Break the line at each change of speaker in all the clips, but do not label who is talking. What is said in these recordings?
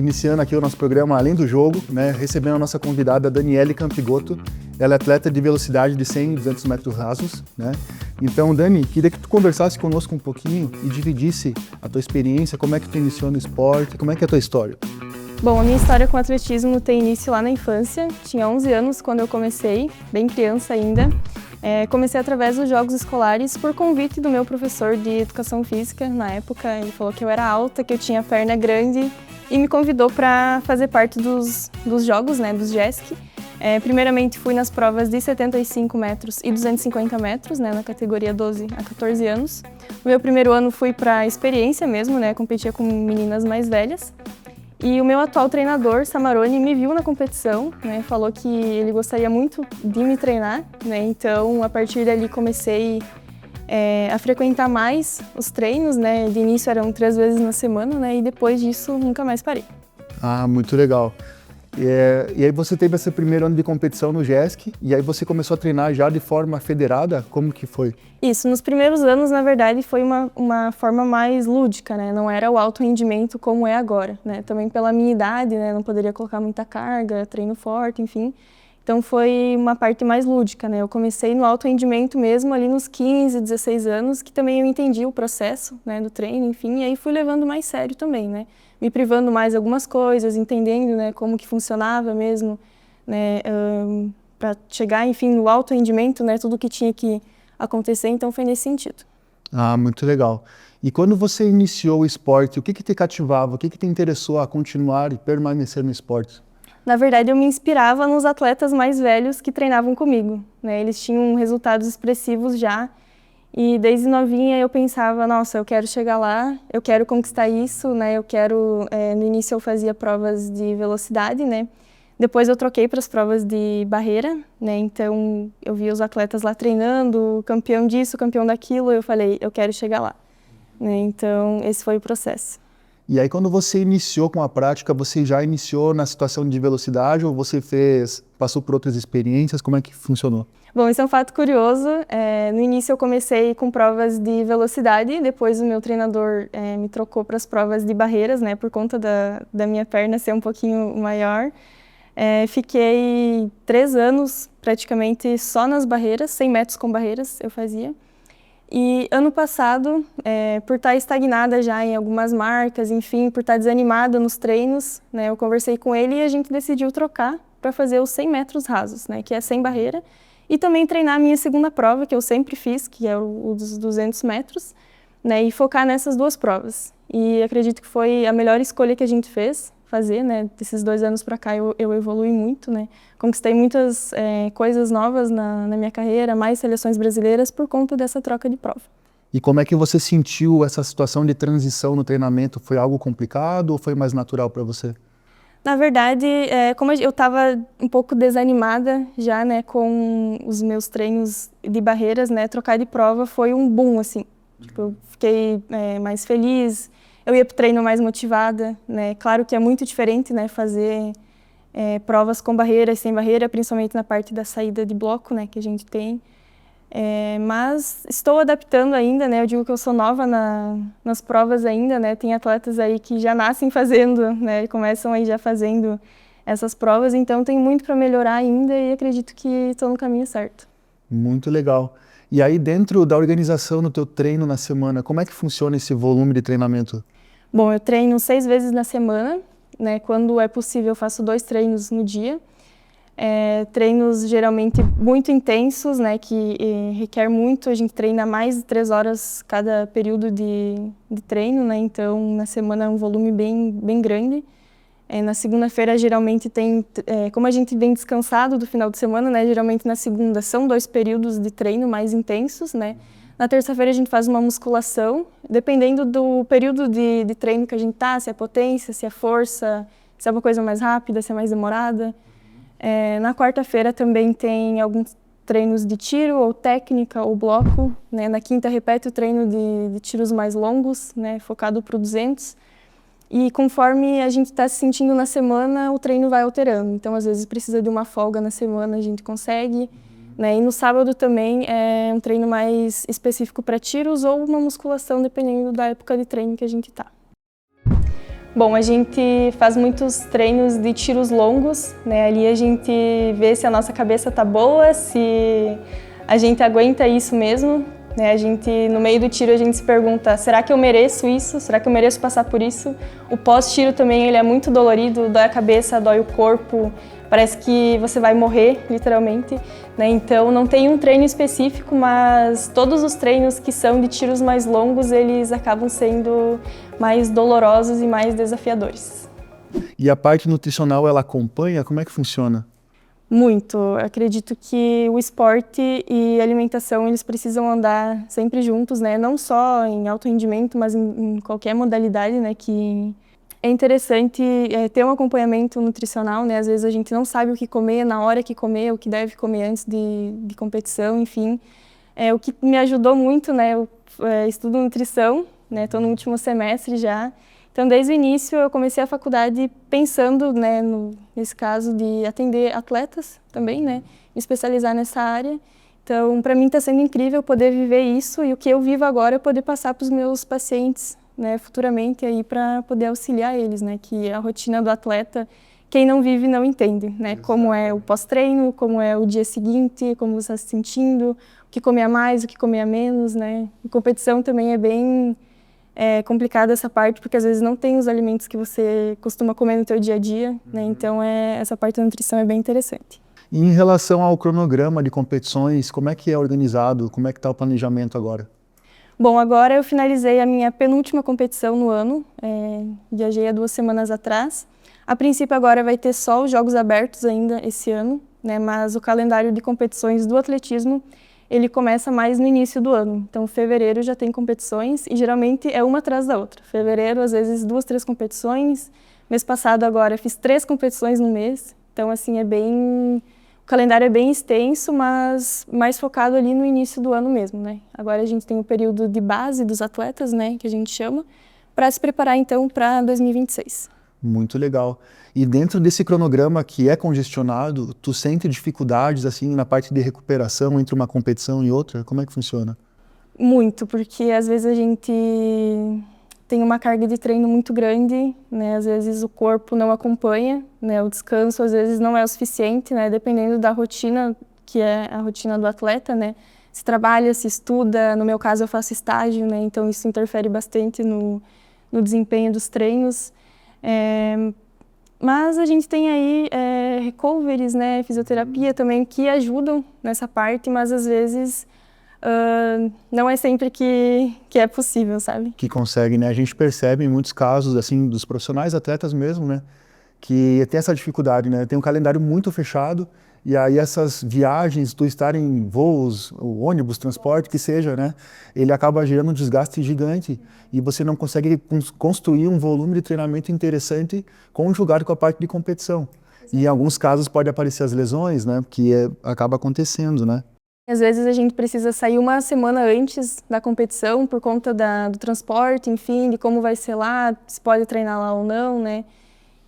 iniciando aqui o nosso programa Além do Jogo, né, recebendo a nossa convidada Daniele Campigotto. Ela é atleta de velocidade de 100 e 200 metros rasos, né? Então, Dani, queria que tu conversasse conosco um pouquinho e dividisse a tua experiência, como é que tu iniciou no esporte, como é que é a tua história?
Bom, a minha história com o atletismo tem início lá na infância. Tinha 11 anos quando eu comecei, bem criança ainda. Comecei através dos jogos escolares por convite do meu professor de educação física na época. Ele falou que eu era alta, que eu tinha perna grande e me convidou para fazer parte dos jogos, né, dos JESC. Primeiramente fui nas provas de 75 metros e 250 metros, né, na categoria 12 a 14 anos. No meu primeiro ano fui para experiência mesmo, né, competia com meninas mais velhas. E o meu atual treinador, Samarone, me viu na competição, né, falou que ele gostaria muito de me treinar, né, então a partir dali comecei a frequentar mais os treinos, né, de início eram 3 vezes na semana, né, e depois disso nunca mais parei.
Ah, muito legal. E aí você teve esse primeiro ano de competição no JESC, e aí você começou a treinar já de forma federada? Como que foi?
Isso, nos primeiros anos, na verdade, foi uma forma mais lúdica, né? Não era o alto rendimento como é agora, né? Também pela minha idade, né? Não poderia colocar muita carga, treino forte, enfim. Então foi uma parte mais lúdica, né? Eu comecei no alto rendimento mesmo ali nos 15, 16 anos, que também eu entendi o processo, né, do treino, enfim, e aí fui levando mais sério também, né? Me privando mais algumas coisas, entendendo, né, como que funcionava mesmo, né, para chegar, enfim, no alto rendimento, né, tudo que tinha que acontecer, então foi nesse sentido.
Ah, muito legal. E quando você iniciou o esporte, o que te cativava, o que te interessou a continuar e permanecer no esporte?
Na verdade, eu me inspirava nos atletas mais velhos que treinavam comigo, né? Eles tinham resultados expressivos já e desde novinha eu pensava, nossa, eu quero chegar lá, eu quero conquistar isso, né? Eu quero, no início eu fazia provas de velocidade, né? Depois eu troquei para as provas de barreira, né? Então eu via os atletas lá treinando, campeão disso, campeão daquilo, eu falei, eu quero chegar lá, né? Então esse foi o processo.
E aí quando você iniciou com a prática, você já iniciou na situação de velocidade ou você passou por outras experiências? Como é que funcionou?
Bom, isso é um fato curioso. No início eu comecei com provas de velocidade, depois o meu treinador me trocou para as provas de barreiras, né, por conta da minha perna ser um pouquinho maior. Fiquei 3 anos praticamente só nas barreiras, 100 metros com barreiras eu fazia. E ano passado, por estar estagnada já em algumas marcas, enfim, por estar desanimada nos treinos, né, eu conversei com ele e a gente decidiu trocar para fazer os 100 metros rasos, né, que é sem barreira, e também treinar a minha segunda prova, que eu sempre fiz, que é o dos 200 metros, né, e focar nessas 2 provas. E acredito que foi a melhor escolha que a gente fez, fazer, né, desses 2 anos para cá eu evolui muito, né, conquistei muitas coisas novas na minha carreira, mais seleções brasileiras por conta dessa troca de prova.
E como é que você sentiu essa situação de transição no treinamento? Foi algo complicado ou foi mais natural para você?
Na verdade, como eu estava um pouco desanimada já, né, com os meus treinos de barreiras, né, trocar de prova foi um boom, assim. Tipo, eu fiquei mais feliz, eu ia para o treino mais motivada, né. Claro que é muito diferente, né, fazer provas com barreira e sem barreira, principalmente na parte da saída de bloco, né, que a gente tem. Mas estou adaptando ainda, né? Eu digo que eu sou nova nas provas ainda, né? Tem atletas aí que já nascem fazendo, né? Começam aí já fazendo essas provas, então tem muito para melhorar ainda e acredito que estou no caminho certo.
Muito legal. E aí dentro da organização do teu treino na semana, como é que funciona esse volume de treinamento?
Bom, eu treino 6 vezes na semana, né? Quando é possível eu faço 2 treinos no dia. Treinos geralmente muito intensos, né, que requer muito, a gente treina mais de 3 horas cada período de treino, né, então na semana é um volume bem grande. Na segunda-feira geralmente tem, como a gente vem descansado do final de semana, né, geralmente na segunda são 2 períodos de treino mais intensos, né. Na terça-feira a gente faz uma musculação, dependendo do período de treino que a gente tá, se é potência, se é força, se é uma coisa mais rápida, se é mais demorada. Na quarta-feira também tem alguns treinos de tiro, ou técnica, ou bloco, né? Na quinta repete o treino de tiros mais longos, né? Focado para o 200. E conforme a gente está se sentindo na semana, o treino vai alterando. Então, às vezes, precisa de uma folga na semana, a gente consegue. Né? E no sábado também é um treino mais específico para tiros ou uma musculação, dependendo da época de treino que a gente está. Bom, a gente faz muitos treinos de tiros longos, né? Ali a gente vê se a nossa cabeça tá boa, se a gente aguenta isso mesmo, né? A gente, no meio do tiro, a gente se pergunta, será que eu mereço isso? Será que eu mereço passar por isso? O pós-tiro também, ele é muito dolorido, dói a cabeça, dói o corpo, parece que você vai morrer, literalmente, né? Então, não tem um treino específico, mas todos os treinos que são de tiros mais longos, eles acabam sendo mais dolorosos e mais desafiadores.
E a parte nutricional, ela acompanha? Como é que funciona?
Muito. Eu acredito que o esporte e a alimentação, eles precisam andar sempre juntos, né? Não só em alto rendimento, mas em qualquer modalidade, né? Que é interessante ter um acompanhamento nutricional, né? Às vezes a gente não sabe o que comer, na hora que comer, o que deve comer antes de competição, enfim. O que me ajudou muito, né? Eu estudo nutrição, né? Estou no último semestre já. Então, desde o início, eu comecei a faculdade pensando, né, nesse caso de atender atletas também, né? Me especializar nessa área. Então, para mim está sendo incrível poder viver isso e o que eu vivo agora é poder passar para os meus pacientes, né, futuramente aí para poder auxiliar eles, né, que a rotina do atleta, quem não vive não entende, né, como é o pós-treino, como é o dia seguinte, como você está se sentindo, o que comer a mais, o que comer a menos, né. Em competição também é bem complicada essa parte, porque às vezes não tem os alimentos que você costuma comer no teu dia a dia, né, então essa parte da nutrição é bem interessante.
E em relação ao cronograma de competições, como é que é organizado? Como é que está o planejamento agora?
Bom, agora eu finalizei a minha penúltima competição no ano, viajei há 2 semanas atrás. A princípio agora vai ter só os Jogos Abertos ainda esse ano, né, mas o calendário de competições do atletismo, ele começa mais no início do ano. Então, fevereiro já tem competições e geralmente é uma atrás da outra. Fevereiro, às vezes, 2, 3 competições. Mês passado agora fiz 3 competições no mês. Então, assim, o calendário é bem extenso, mas mais focado ali no início do ano mesmo, né? Agora a gente tem o período de base dos atletas, né, que a gente chama, para se preparar então para 2026.
Muito legal. E dentro desse cronograma que é congestionado, tu sente dificuldades assim na parte de recuperação entre uma competição e outra? Como é que funciona?
Muito, porque às vezes a gente tem uma carga de treino muito grande, né? Às vezes o corpo não acompanha, né? O descanso às vezes não é o suficiente, né? Dependendo da rotina, que é a rotina do atleta, né? Se trabalha, se estuda, no meu caso eu faço estágio, né? Então isso interfere bastante no desempenho dos treinos. Mas a gente tem aí recoveries, né? Fisioterapia também, que ajudam nessa parte, mas às vezes não é sempre que é possível, sabe?
Que consegue, né? A gente percebe em muitos casos, assim, dos profissionais atletas mesmo, né? Que tem essa dificuldade, né? Tem um calendário muito fechado e aí essas viagens, tu estar em voos, o ônibus, transporte, que seja, né? Ele acaba gerando um desgaste gigante e você não consegue construir um volume de treinamento interessante conjugado com a parte de competição. E em alguns casos pode aparecer as lesões, né? Que acaba acontecendo, né?
Às vezes a gente precisa sair uma semana antes da competição por conta do transporte, enfim, de como vai ser lá, se pode treinar lá ou não, né?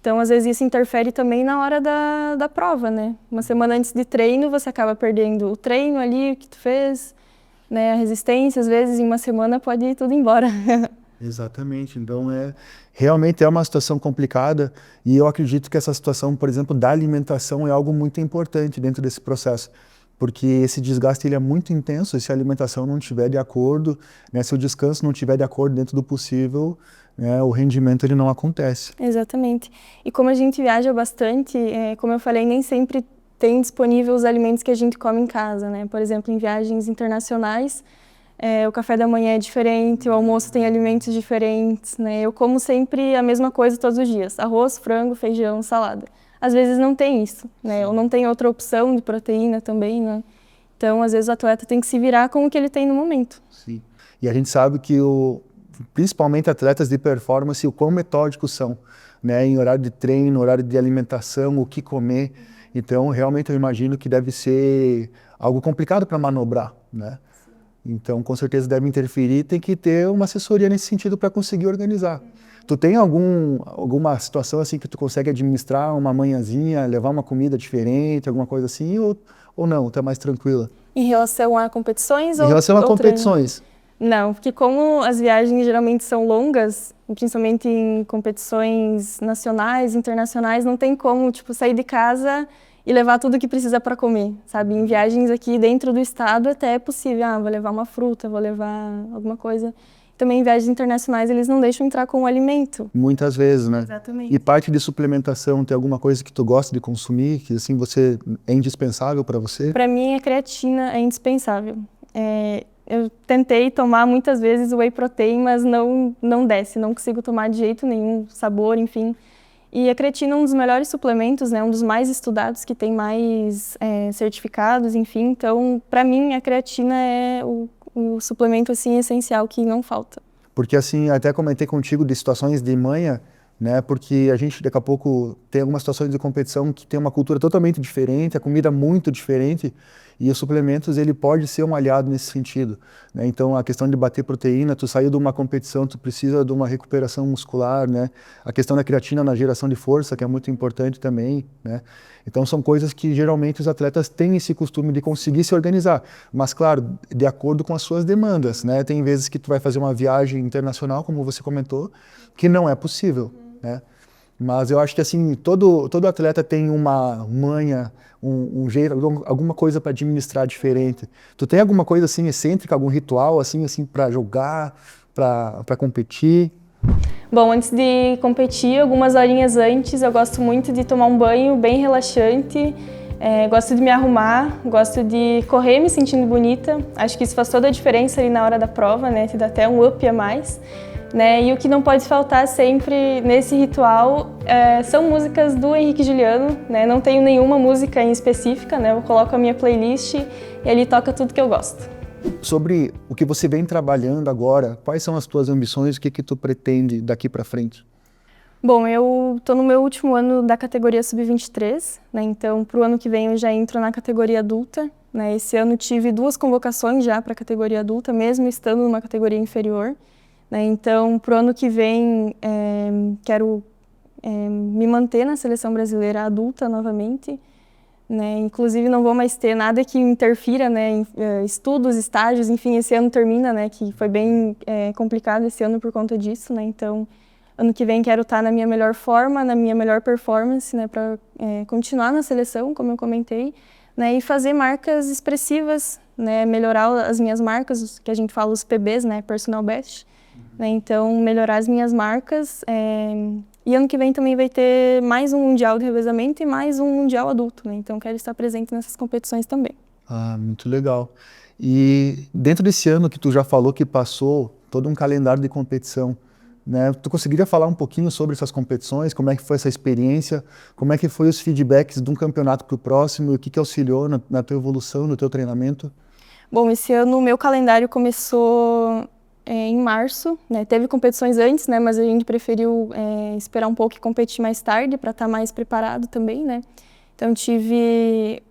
Então, às vezes isso interfere também na hora da prova, né? Uma semana antes de treino, você acaba perdendo o treino ali, o que tu fez, né? A resistência, às vezes em uma semana pode ir tudo embora.
Exatamente, então realmente é uma situação complicada e eu acredito que essa situação, por exemplo, da alimentação é algo muito importante dentro desse processo. Porque esse desgaste ele é muito intenso, se a alimentação não estiver de acordo, né, se o descanso não estiver de acordo dentro do possível, né, o rendimento ele não acontece.
Exatamente. E como a gente viaja bastante, como eu falei, nem sempre tem disponível os alimentos que a gente come em casa, né? Por exemplo, em viagens internacionais, o café da manhã é diferente, o almoço tem alimentos diferentes, né? Eu como sempre a mesma coisa todos os dias, arroz, frango, feijão, salada. Às vezes não tem isso, né? Ou não tem outra opção de proteína também, né? Então, às vezes o atleta tem que se virar com o que ele tem no momento.
Sim. E a gente sabe que principalmente atletas de performance, o quão metódicos são, né? Em horário de treino, horário de alimentação, o que comer. Então, realmente eu imagino que deve ser algo complicado para manobrar, né? Então, com certeza deve interferir, tem que ter uma assessoria nesse sentido para conseguir organizar. Tu tem alguma situação assim que tu consegue administrar uma manhãzinha, levar uma comida diferente, alguma coisa assim, ou não? Tu é mais tranquila?
Em relação a competições
Em relação a
ou treino?
competições.
Não, porque como as viagens geralmente são longas, principalmente em competições nacionais, internacionais, não tem como, tipo, sair de casa e levar tudo que precisa para comer, sabe? Em viagens aqui dentro do estado até é possível, vou levar uma fruta, vou levar alguma coisa. Também em viagens internacionais eles não deixam entrar com o alimento.
Muitas vezes, né?
Exatamente.
E parte de suplementação, tem alguma coisa que tu gosta de consumir, que assim você é indispensável para você?
Para mim a creatina é indispensável. Eu tentei tomar muitas vezes whey protein, mas não desce, não consigo tomar de jeito nenhum, sabor, enfim. E a creatina é um dos melhores suplementos, né? Um dos mais estudados, que tem mais certificados, enfim. Então, para mim, a creatina é o suplemento assim essencial que não falta.
Porque assim, até comentei contigo de situações de manha, né? Porque a gente daqui a pouco tem algumas situações de competição que tem uma cultura totalmente diferente, a comida muito diferente, e os suplementos ele pode ser um aliado nesse sentido, né? Então a questão de bater proteína, tu saiu de uma competição, tu precisa de uma recuperação muscular, né? A questão da creatina na geração de força, que é muito importante também, né? Então são coisas que geralmente os atletas têm esse costume de conseguir se organizar, mas claro, de acordo com as suas demandas, né? Tem vezes que tu vai fazer uma viagem internacional, como você comentou, que não é possível, né? Mas eu acho que assim, todo atleta tem uma manha, um jeito, alguma coisa para administrar diferente. Tu tem alguma coisa assim excêntrica, algum ritual assim para jogar, para competir?
Bom, antes de competir, algumas horinhas antes, eu gosto muito de tomar um banho bem relaxante. Gosto de me arrumar, gosto de correr me sentindo bonita. Acho que isso faz toda a diferença ali na hora da prova, né? Te dá até um up a mais. Né? E o que não pode faltar sempre nesse ritual são músicas do Henrique e Juliano, né? Não tenho nenhuma música em específica, né? Eu coloco a minha playlist e ali toca tudo que eu gosto.
Sobre o que você vem trabalhando agora, quais são as tuas ambições, o que tu pretende daqui para frente?
Bom, eu estou no meu último ano da categoria Sub-23, né? Então para o ano que vem eu já entro na categoria adulta, né? Esse ano tive 2 convocações já para a categoria adulta, mesmo estando numa categoria inferior. Então, para o ano que vem, quero me manter na seleção brasileira adulta novamente. Né? Inclusive, não vou mais ter nada que interfira, né, em estudos, estágios, enfim, esse ano termina, né, que foi bem complicado esse ano por conta disso. Né? Então, ano que vem quero estar na minha melhor forma, na minha melhor performance, né, para continuar na seleção, como eu comentei, né, e fazer marcas expressivas, né, melhorar as minhas marcas, que a gente fala os PBs, né, Personal Best. Né? Então, melhorar as minhas marcas. E ano que vem também vai ter mais um Mundial de Revezamento e mais um Mundial Adulto. Né? Então, quero estar presente nessas competições também.
Ah, muito legal. E dentro desse ano que tu já falou que passou todo um calendário de competição, né? Tu conseguiria falar um pouquinho sobre essas competições, como é que foi essa experiência, como é que foi os feedbacks de um campeonato para o próximo, o que auxiliou na tua evolução, no teu treinamento?
Bom, esse ano o meu calendário começou em março, né? Teve competições antes, né? Mas a gente preferiu esperar um pouco e competir mais tarde para estar mais preparado também, né? Então tive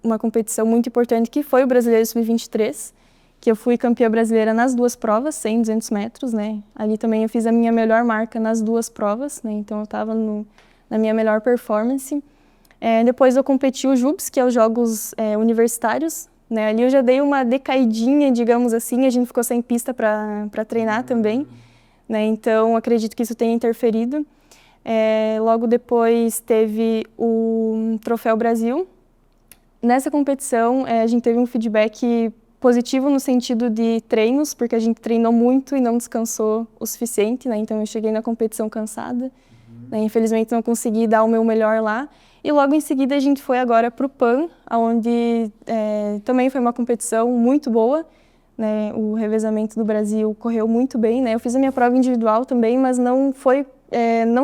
uma competição muito importante que foi o Brasileiro Sub-23, que eu fui campeã brasileira nas 2 provas, 100 e 200 metros, né? Ali também eu fiz a minha melhor marca nas 2 provas, né? Então eu estava na minha melhor performance. Depois eu competi o JUBS, que é os Jogos Universitários, né? Ali eu já dei uma decaidinha, digamos assim, a gente ficou sem pista para treinar também, né? Então acredito que isso tenha interferido. Logo depois teve o Troféu Brasil. Nessa competição a gente teve um feedback positivo no sentido de treinos, porque a gente treinou muito e não descansou o suficiente, né? Então eu cheguei na competição cansada, né? Infelizmente não consegui dar o meu melhor lá. E logo em seguida a gente foi agora para o PAN, onde também foi uma competição muito boa, né? O revezamento do Brasil correu muito bem, né? Eu fiz a minha prova individual também, mas não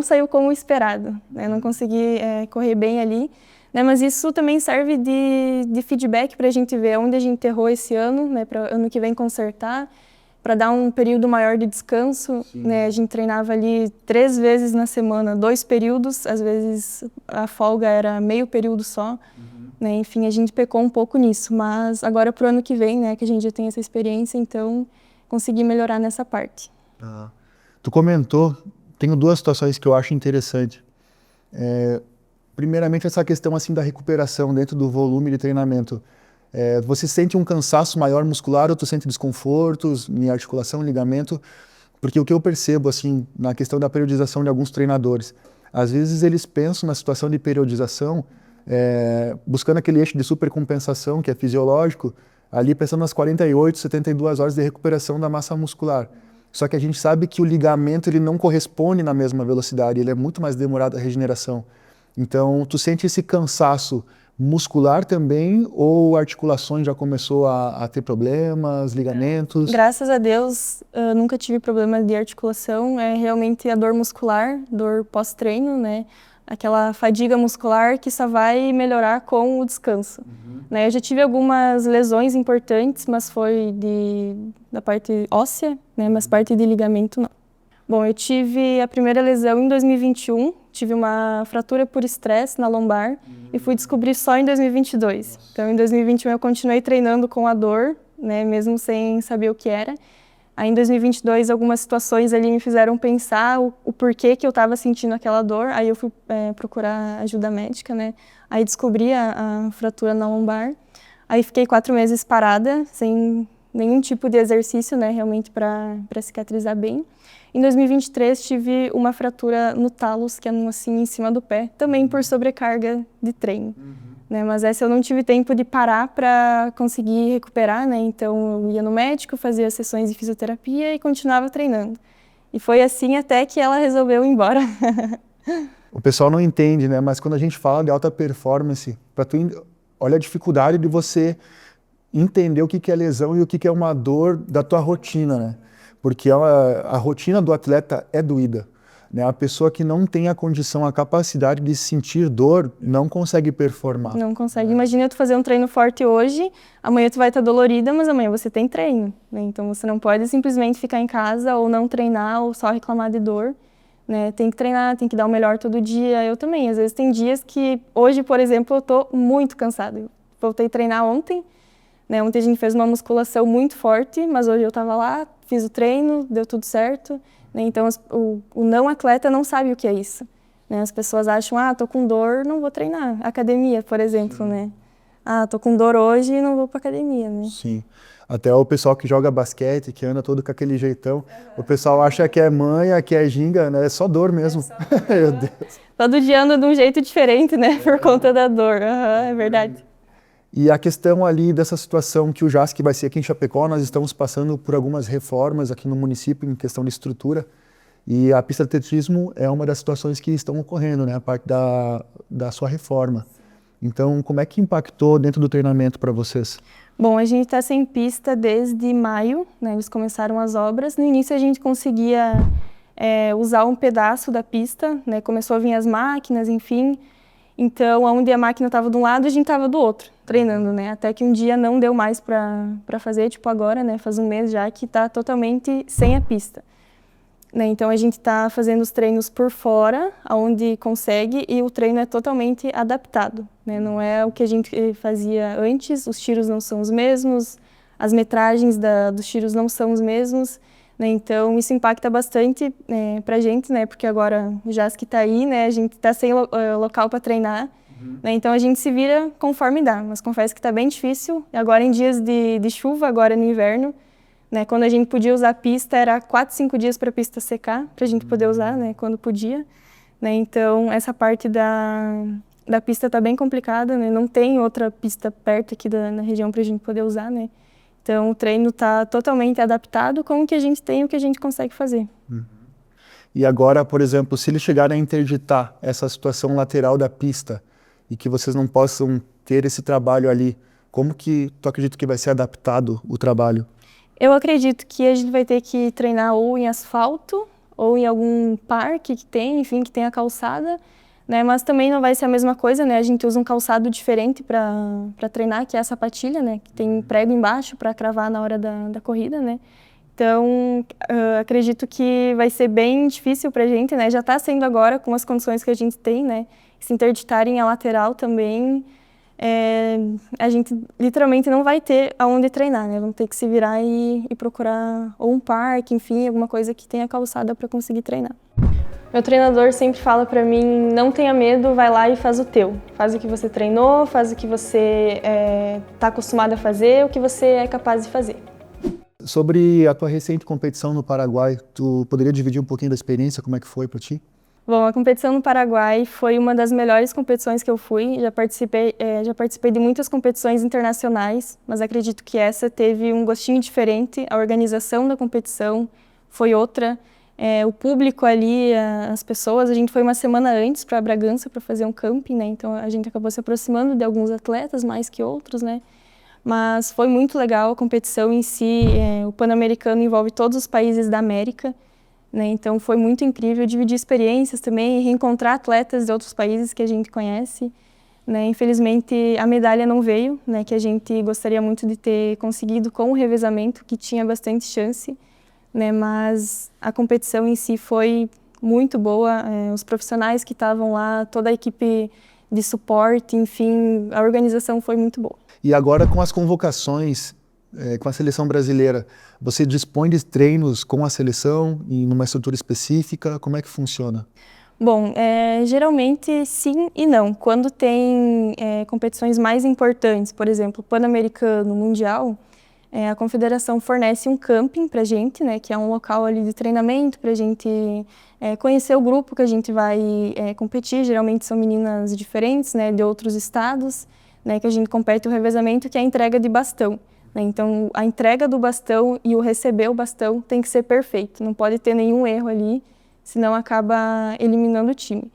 saiu como esperado, né? Não consegui correr bem ali, né? Mas isso também serve de feedback para a gente ver onde a gente errou esse ano, né? Para ano que vem consertar, para dar um período maior de descanso, né? A gente treinava ali 3 vezes na semana, 2 períodos, às vezes a folga era meio período só, né? Enfim, a gente pecou um pouco nisso, mas agora pro ano que vem, né, que a gente já tem essa experiência, então consegui melhorar nessa parte.
Tu comentou, tenho 2 situações que eu acho interessante. Primeiramente essa questão assim da recuperação dentro do volume de treinamento. Você sente um cansaço maior muscular ou tu sente desconfortos em articulação, ligamento? Porque o que eu percebo, assim, na questão da periodização de alguns treinadores, às vezes eles pensam na situação de periodização, buscando aquele eixo de supercompensação, que é fisiológico, ali pensando nas 48, 72 horas de recuperação da massa muscular. Só que a gente sabe que o ligamento ele não corresponde na mesma velocidade, ele é muito mais demorado a regeneração. Então, tu sente esse cansaço muscular também ou articulações já começou a ter problemas, ligamentos?
Graças a Deus, eu nunca tive problema de articulação, é realmente a dor muscular, dor pós-treino, né? Aquela fadiga muscular que só vai melhorar com o descanso. Né? Eu já tive algumas lesões importantes, mas foi da parte óssea, né? Mas parte de ligamento não. Bom, eu tive a primeira lesão em 2021, tive uma fratura por estresse na lombar e fui descobrir só em 2022. Então, em 2021 eu continuei treinando com a dor, né, mesmo sem saber o que era. Aí, em 2022, algumas situações ali me fizeram pensar o porquê que eu estava sentindo aquela dor. Aí eu fui procurar ajuda médica, né? Aí descobri a fratura na lombar. Aí fiquei 4 meses parada, sem nenhum tipo de exercício, né, realmente para cicatrizar bem. Em 2023 tive uma fratura no talos, que é assim em cima do pé, também por sobrecarga de treino. Né, mas essa eu não tive tempo de parar para conseguir recuperar, né? Então eu ia no médico, fazia sessões de fisioterapia e continuava treinando. E foi assim até que ela resolveu ir embora.
O pessoal não entende, né? Mas quando a gente fala de alta performance, olha a dificuldade de você entender o que é lesão e o que é uma dor da tua rotina, né? Porque a rotina do atleta é doída, né? A pessoa que não tem a condição, a capacidade de sentir dor, não consegue performar.
Não consegue. Imagina tu fazer um treino forte hoje, amanhã tu vai estar dolorida, mas amanhã você tem treino, né? Então você não pode simplesmente ficar em casa ou não treinar ou só reclamar de dor, né? Tem que treinar, tem que dar o melhor todo dia. Eu também, às vezes tem dias que, hoje, por exemplo, eu tô muito cansada. Eu voltei a treinar ontem, né? Ontem a gente fez uma musculação muito forte, mas hoje eu estava lá, fiz o treino, deu tudo certo. Né? Então o não atleta não sabe o que é isso. Né? As pessoas acham, tô com dor, não vou treinar. Academia, por exemplo, né? Tô com dor hoje e não vou para academia, né?
Sim. Até o pessoal que joga basquete, que anda todo com aquele jeitão, o pessoal acha que é manha, que é ginga, né? É só dor mesmo. Meu Deus.
Todo dia anda de um jeito diferente, né? Por conta da dor. É verdade.
E a questão ali dessa situação que o JASC vai ser aqui em Chapecó, nós estamos passando por algumas reformas aqui no município em questão de estrutura e a pista de atletismo é uma das situações que estão ocorrendo, né? A parte da sua reforma. Então, como é que impactou dentro do treinamento para vocês?
Bom, a gente está sem pista desde maio, né? Eles começaram as obras. No início a gente conseguia usar um pedaço da pista, né? Começou a vir as máquinas, enfim. Então, onde a máquina estava de um lado, a gente estava do outro, treinando, né? Até que um dia não deu mais para fazer, tipo agora, né? Faz um mês já que está totalmente sem a pista. Né? Então, a gente está fazendo os treinos por fora, onde consegue, e o treino é totalmente adaptado. Né? Não é o que a gente fazia antes, os tiros não são os mesmos, as metragens dos tiros não são os mesmos. Né? Então, isso impacta bastante para a gente, né? Porque agora o JASC está aí, né? A gente está sem local para treinar. Né? Então, a gente se vira conforme dá. Mas confesso que está bem difícil. Agora, em dias de chuva, agora no inverno, né? Quando a gente podia usar a pista, era 4, 5 dias para a pista secar, para a gente poder usar, né? Quando podia. Né? Então, essa parte da pista está bem complicada. Né? Não tem outra pista perto aqui na região para a gente poder usar, né? Então, o treino está totalmente adaptado com o que a gente tem e o que a gente consegue fazer.
E agora, por exemplo, se eles chegarem a interditar essa situação lateral da pista e que vocês não possam ter esse trabalho ali, como que tu acredita que vai ser adaptado o trabalho?
Eu acredito que a gente vai ter que treinar ou em asfalto ou em algum parque que tem, enfim, que tenha calçada. Né, mas também não vai ser a mesma coisa, né? A gente usa um calçado diferente para treinar, que é a sapatilha, né? Que tem prego embaixo para cravar na hora da corrida, né? Então, acredito que vai ser bem difícil para a gente, né? Já está sendo agora com as condições que a gente tem, né? Se interditarem a lateral também, a gente literalmente não vai ter aonde treinar, né? Vamos ter que se virar e procurar ou um parque, enfim, alguma coisa que tenha calçada para conseguir treinar. Meu treinador sempre fala para mim, não tenha medo, vai lá e faz o teu. Faz o que você treinou, faz o que você está acostumado a fazer, o que você é capaz de fazer.
Sobre a tua recente competição no Paraguai, tu poderia dividir um pouquinho da experiência, como é que foi para ti?
Bom, a competição no Paraguai foi uma das melhores competições que eu fui. Já participei de muitas competições internacionais, mas acredito que essa teve um gostinho diferente. A organização da competição foi outra. O público ali, as pessoas, a gente foi uma semana antes para Bragança para fazer um camping, né? Então a gente acabou se aproximando de alguns atletas mais que outros, né? Mas foi muito legal a competição em si. O Pan-Americano envolve todos os países da América, né? Então foi muito incrível dividir experiências também e reencontrar atletas de outros países que a gente conhece, né? Infelizmente a medalha não veio, né? Que a gente gostaria muito de ter conseguido com o revezamento, que tinha bastante chance, né? Mas a competição em si foi muito boa. Os profissionais que estavam lá, toda a equipe de suporte, enfim, a organização foi muito boa.
E agora com as convocações, com a seleção brasileira, você dispõe de treinos com a seleção em uma estrutura específica? Como é que funciona?
Bom, geralmente sim e não. Quando tem competições mais importantes, por exemplo, Pan-Americano, Mundial, a confederação fornece um camping para a gente, né, que é um local ali de treinamento para a gente conhecer o grupo que a gente vai competir. Geralmente são meninas diferentes, né, de outros estados, né, que a gente compete o revezamento, que é a entrega de bastão. Então, a entrega do bastão e o receber o bastão tem que ser perfeito, não pode ter nenhum erro ali, senão acaba eliminando o time.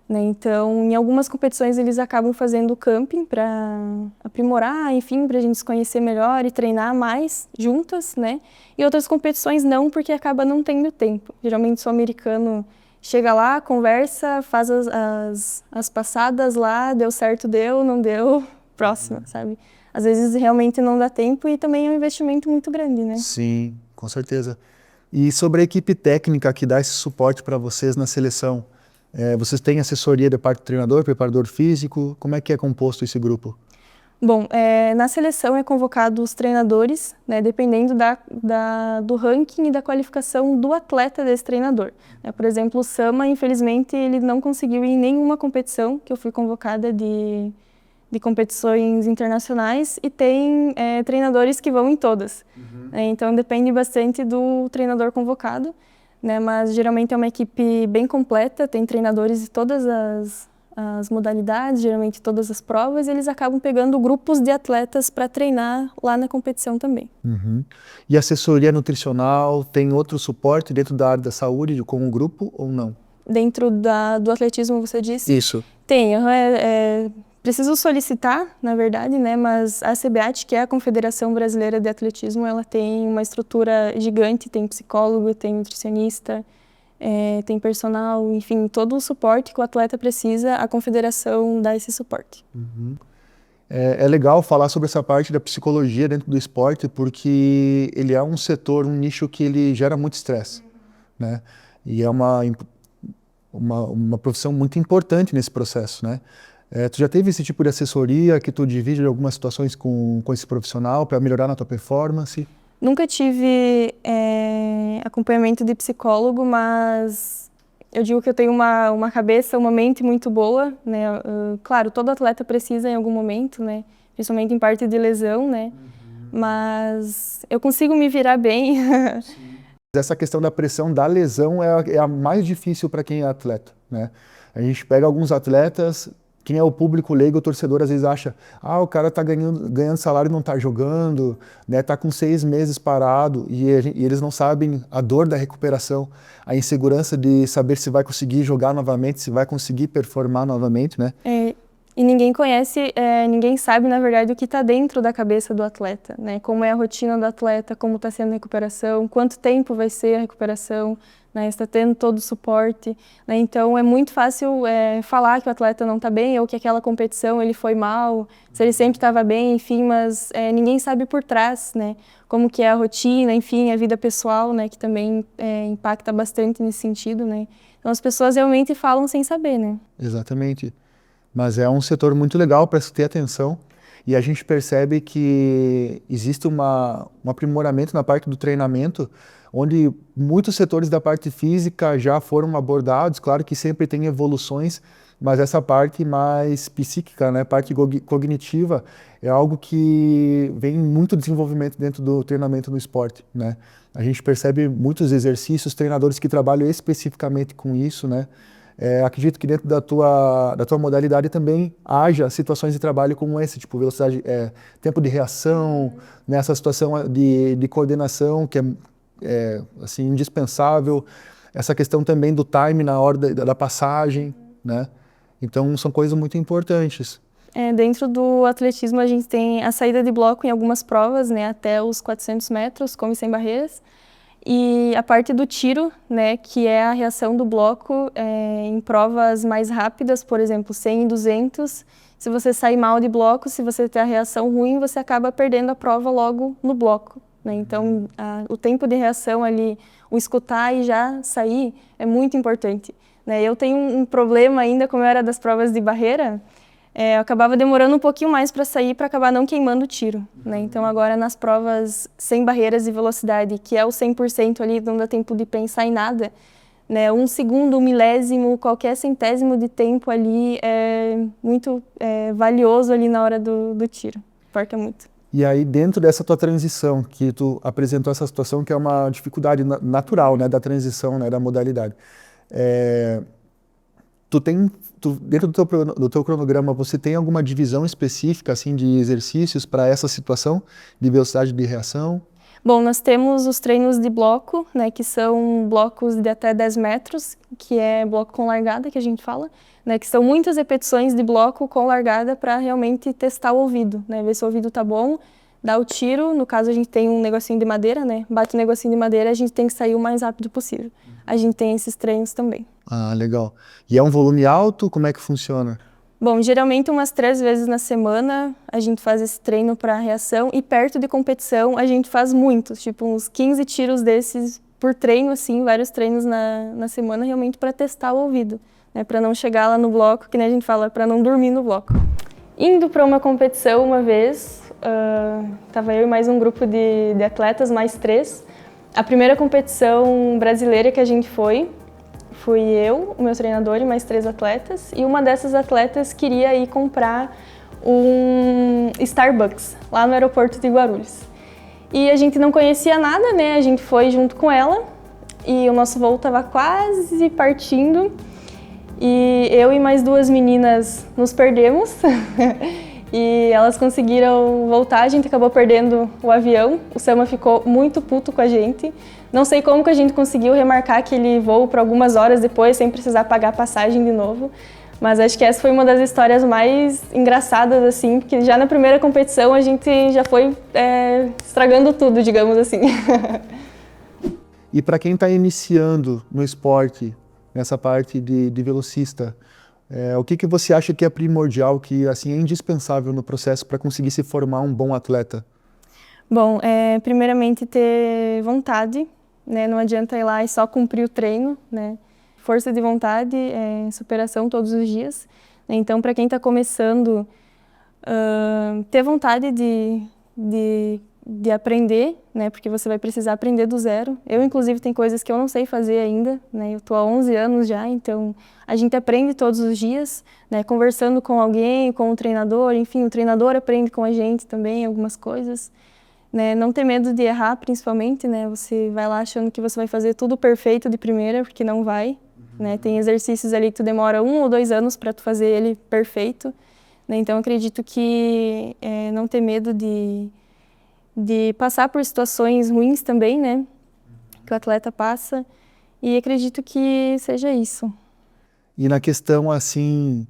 Então, em algumas competições eles acabam fazendo camping para aprimorar, enfim, para a gente se conhecer melhor e treinar mais juntas, né? E outras competições não, porque acaba não tendo tempo. Geralmente o americano chega lá, conversa, faz as passadas lá, deu certo, deu, não deu, próxima, sabe? Às vezes realmente não dá tempo e também é um investimento muito grande, né?
Sim, com certeza. E sobre a equipe técnica que dá esse suporte para vocês na seleção, vocês têm assessoria da parte do treinador, preparador físico? Como é que é composto esse grupo?
Bom, na seleção é convocado os treinadores, né, dependendo do ranking e da qualificação do atleta desse treinador. Por exemplo, o Sama, infelizmente, ele não conseguiu ir em nenhuma competição, que eu fui convocada de competições internacionais, e tem treinadores que vão em todas. Então depende bastante do treinador convocado, né? Mas geralmente é uma equipe bem completa, tem treinadores de todas as modalidades, geralmente todas as provas, e eles acabam pegando grupos de atletas para treinar lá na competição também.
Uhum. E assessoria nutricional, tem outro suporte dentro da área da saúde com o grupo ou não?
Dentro do atletismo, você disse?
Isso.
Tem, preciso solicitar, na verdade, né? Mas a CBAT, que é a Confederação Brasileira de Atletismo, ela tem uma estrutura gigante, tem psicólogo, tem nutricionista, tem personal, enfim, todo o suporte que o atleta precisa, a confederação dá esse suporte.
Uhum. É legal falar sobre essa parte da psicologia dentro do esporte, porque ele é um setor, um nicho que ele gera muito estresse, né? E é uma profissão muito importante nesse processo, né? Tu já teve esse tipo de assessoria que tu divide algumas situações com esse profissional para melhorar na tua performance?
Nunca tive acompanhamento de psicólogo, mas eu digo que eu tenho uma cabeça, uma mente muito boa, né? Claro, todo atleta precisa em algum momento, né? Principalmente em parte de lesão, né? Mas eu consigo me virar bem.
Essa questão da pressão da lesão é a mais difícil para quem é atleta, né? A gente pega alguns atletas, quem é o público leigo, o torcedor às vezes acha, o cara tá ganhando salário e não tá jogando, né? Tá com 6 meses parado e eles não sabem a dor da recuperação, a insegurança de saber se vai conseguir jogar novamente, se vai conseguir performar novamente, né?
E ninguém conhece, ninguém sabe, na verdade, o que está dentro da cabeça do atleta, né? Como é a rotina do atleta, como está sendo a recuperação, quanto tempo vai ser a recuperação, né? Está tendo todo o suporte, né? Então, é muito fácil falar que o atleta não está bem ou que aquela competição ele foi mal, se ele sempre estava bem, enfim, mas ninguém sabe por trás, né? Como que é a rotina, enfim, a vida pessoal, né? Que também impacta bastante nesse sentido, né? Então, as pessoas realmente falam sem saber, né?
Exatamente. Mas é um setor muito legal para se ter atenção. e a gente percebe que existe um aprimoramento na parte do treinamento, onde muitos setores da parte física já foram abordados, claro que sempre tem evoluções, mas essa parte mais psíquica, né, parte cognitiva, é algo que vem muito desenvolvimento dentro do treinamento no esporte, né? A gente percebe muitos exercícios, treinadores que trabalham especificamente com isso, né? Acredito que dentro da tua modalidade também haja situações de trabalho como esse, tipo velocidade, tempo de reação, nessa situação de coordenação que é assim, indispensável, essa questão também do time na hora da passagem, né? Então são coisas muito importantes.
Dentro do atletismo a gente tem a saída de bloco em algumas provas, né, até os 400 metros, com e sem barreiras. E a parte do tiro, né, que é a reação do bloco em provas mais rápidas, por exemplo, 100 e 200. Se você sair mal de bloco, se você ter a reação ruim, você acaba perdendo a prova logo no bloco, né? Então, o tempo de reação ali, o escutar e já sair é muito importante, né? Eu tenho um problema ainda, como eu era das provas de barreira, eu acabava demorando um pouquinho mais para sair para acabar não queimando o tiro, né? Então agora nas provas sem barreiras e velocidade, que é o 100% ali, não dá tempo de pensar em nada, né? 1 segundo, 1 milésimo, qualquer centésimo de tempo ali é muito valioso ali na hora do tiro, importa muito.
E aí dentro dessa tua transição, que tu apresentou essa situação que é uma dificuldade natural, né, da transição, né, da modalidade, dentro do teu cronograma, você tem alguma divisão específica assim, de exercícios para essa situação de velocidade de reação?
Bom, nós temos os treinos de bloco, né, que são blocos de até 10 metros, que é bloco com largada, que a gente fala, né, que são muitas repetições de bloco com largada para realmente testar o ouvido, né, ver se o ouvido tá bom, dar o tiro, no caso a gente tem um negocinho de madeira, né, bate o negocinho de madeira, a gente tem que sair o mais rápido possível. A gente tem esses treinos também.
Ah, legal. E é um volume alto? Como é que funciona?
Bom, geralmente umas 3 vezes na semana a gente faz esse treino para reação e perto de competição a gente faz muitos, tipo uns 15 tiros desses por treino, assim, vários treinos na semana realmente para testar o ouvido, né, para não chegar lá no bloco, que nem a gente fala, para não dormir no bloco. Indo para uma competição uma vez, tava eu e mais um grupo de atletas, mais 3. A primeira competição brasileira que a gente fui eu, o meu treinador e mais 3 atletas, e uma dessas atletas queria ir comprar um Starbucks lá no aeroporto de Guarulhos. E a gente não conhecia nada, né? A gente foi junto com ela e o nosso voo estava quase partindo e eu e mais 2 meninas nos perdemos e elas conseguiram voltar, a gente acabou perdendo o avião, o Sama ficou muito puto com a gente. Não sei como que a gente conseguiu remarcar aquele voo por algumas horas depois, sem precisar pagar a passagem de novo. Mas acho que essa foi uma das histórias mais engraçadas, assim, porque já na primeira competição a gente já foi estragando tudo, digamos assim.
E para quem está iniciando no esporte, nessa parte de velocista, o que você acha que é primordial, que assim, é indispensável no processo para conseguir se formar um bom atleta?
Bom, primeiramente ter vontade, né? Não adianta ir lá e só cumprir o treino, né? Força de vontade, superação todos os dias. Então, para quem está começando, ter vontade de aprender, né? Porque você vai precisar aprender do zero. Eu, inclusive, tem coisas que eu não sei fazer ainda, né? Eu estou há 11 anos já, então a gente aprende todos os dias, né? Conversando com alguém, com o treinador, enfim, o treinador aprende com a gente também algumas coisas. Né, não ter medo de errar, principalmente, né? Você vai lá achando que você vai fazer tudo perfeito de primeira, porque não vai. Né? Tem exercícios ali que tu demora 1 ou 2 anos para tu fazer ele perfeito. Né? Então, acredito que não ter medo de passar por situações ruins também, né? Que o atleta passa. E acredito que seja isso.
E na questão, assim,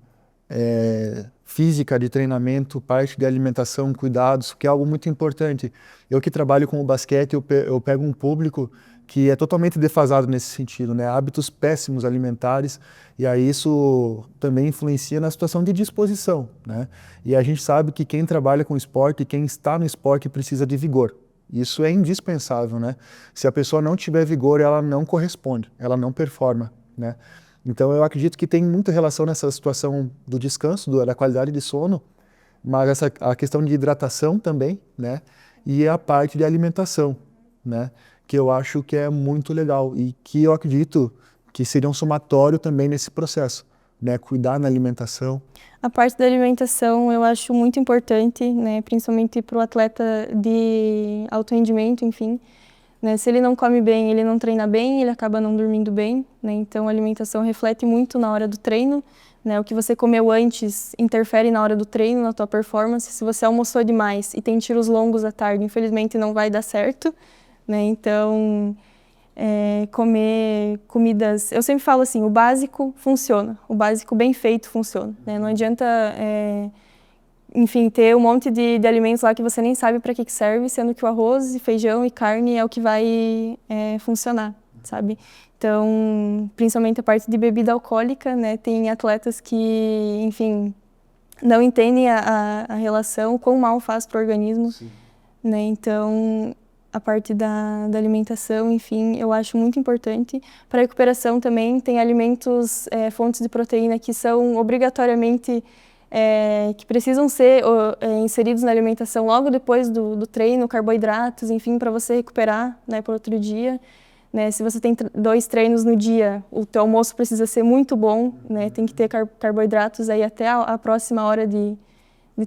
física, de treinamento, parte de alimentação, cuidados, que é algo muito importante. Eu que trabalho com o basquete, eu pego um público que é totalmente defasado nesse sentido, né? Hábitos péssimos alimentares, e aí isso também influencia na situação de disposição, né? E a gente sabe que quem trabalha com esporte, quem está no esporte precisa de vigor. Isso é indispensável, né? Se a pessoa não tiver vigor, ela não corresponde, ela não performa, né? Então eu acredito que tem muita relação nessa situação do descanso, da qualidade de sono, mas a questão de hidratação também, né? E a parte de alimentação, né? Que eu acho que é muito legal e que eu acredito que seria um somatório também nesse processo, né? Cuidar na alimentação.
A parte da alimentação eu acho muito importante, né? Principalmente para o atleta de alto rendimento, enfim. Né? Se ele não come bem, ele não treina bem, ele acaba não dormindo bem, né? Então a alimentação reflete muito na hora do treino, né? O que você comeu antes interfere na hora do treino, na tua performance. Se você almoçou demais e tem tiros longos à tarde, infelizmente não vai dar certo, né? Então comer comidas... Eu sempre falo assim, o básico funciona, o básico bem feito funciona, né? Não adianta... enfim, ter um monte de alimentos lá que você nem sabe para que serve, sendo que o arroz, e feijão e carne é o que vai funcionar, sabe? Então, principalmente a parte de bebida alcoólica, né? Tem atletas que, enfim, não entendem a relação, o quão mal faz para o organismo, né? Então, a parte da alimentação, enfim, eu acho muito importante. Para a recuperação também, tem alimentos, fontes de proteína que são obrigatoriamente... que precisam ser inseridos na alimentação logo depois do treino, carboidratos, enfim, para você recuperar, né, para outro dia. Né? Se você tem 2 treinos no dia, o teu almoço precisa ser muito bom, né? Tem que ter carboidratos aí até a próxima hora de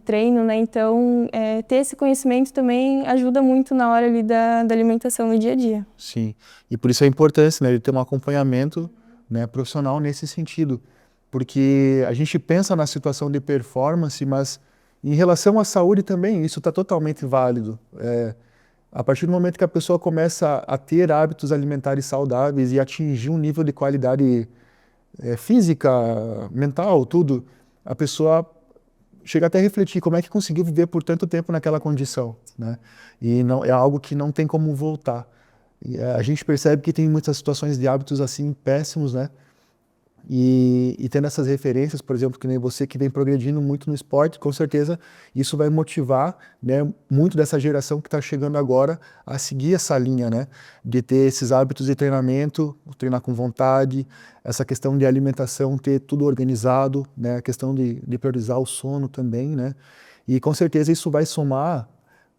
treino, né? Então, ter esse conhecimento também ajuda muito na hora ali da alimentação no dia a dia.
Sim, e por isso a importância, né, de ter um acompanhamento, né, profissional nesse sentido. Porque a gente pensa na situação de performance, mas em relação à saúde também, isso está totalmente válido. A partir do momento que a pessoa começa a ter hábitos alimentares saudáveis e atingir um nível de qualidade física, mental, tudo, a pessoa chega até a refletir como é que conseguiu viver por tanto tempo naquela condição, né? E não, é algo que não tem como voltar. E a gente percebe que tem muitas situações de hábitos assim péssimos, né? E tendo essas referências, por exemplo, que nem você que vem progredindo muito no esporte, com certeza isso vai motivar, né, muito dessa geração que está chegando agora a seguir essa linha, né, de ter esses hábitos de treinamento, treinar com vontade, essa questão de alimentação, ter tudo organizado, né, a questão de priorizar o sono também, né, e com certeza isso vai somar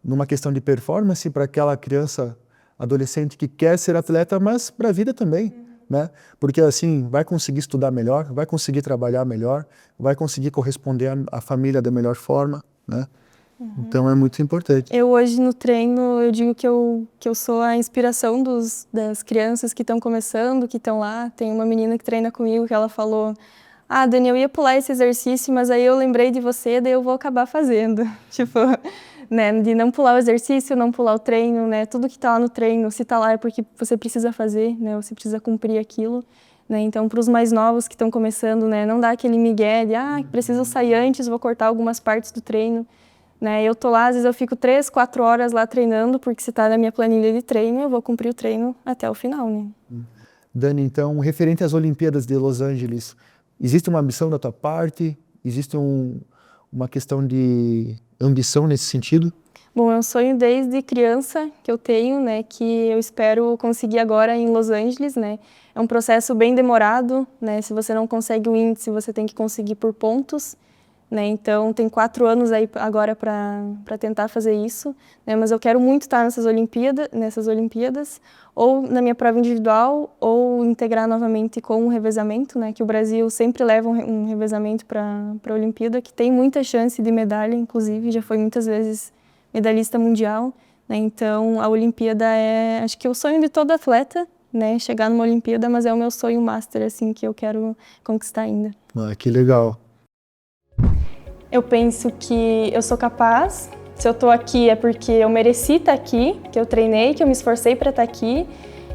numa questão de performance para aquela criança, adolescente que quer ser atleta, mas para a vida também. Né? Porque assim, vai conseguir estudar melhor, vai conseguir trabalhar melhor, vai conseguir corresponder à família da melhor forma, né? Então é muito importante.
Eu hoje no treino, eu digo que eu sou a inspiração das crianças que estão começando, que estão lá. Tem uma menina que treina comigo que ela falou: ah, Dani, eu ia pular esse exercício, mas aí eu lembrei de você, daí eu vou acabar fazendo. Tipo, né, de não pular o exercício, não pular o treino, né, tudo que tá lá no treino, se tá lá é porque você precisa fazer, né, você precisa cumprir aquilo, né, então para os mais novos que estão começando, né, não dá aquele migué de, preciso sair antes, vou cortar algumas partes do treino, né, eu tô lá, às vezes eu fico 3, 4 horas lá treinando, porque se tá na minha planilha de treino, eu vou cumprir o treino até o final, né.
Dani, então, referente às Olimpíadas de Los Angeles, existe uma ambição da tua parte? Existe uma questão de ambição nesse sentido?
Bom, é um sonho desde criança que eu tenho, né, que eu espero conseguir agora em Los Angeles, né. É um processo bem demorado, né, se você não consegue o índice, você tem que conseguir por pontos, né, então tem 4 anos aí agora para tentar fazer isso, né, mas eu quero muito estar nessas Olimpíadas, ou na minha prova individual, ou integrar novamente com um revezamento, né, que o Brasil sempre leva um revezamento para a Olimpíada, que tem muita chance de medalha, inclusive, já foi muitas vezes medalhista mundial, né, então a Olimpíada acho que é o sonho de todo atleta, né, chegar numa Olimpíada, mas é o meu sonho master, assim, que eu quero conquistar ainda.
Ah, que legal.
Eu penso que eu sou capaz. Se eu tô aqui é porque eu mereci estar aqui, que eu treinei, que eu me esforcei para estar aqui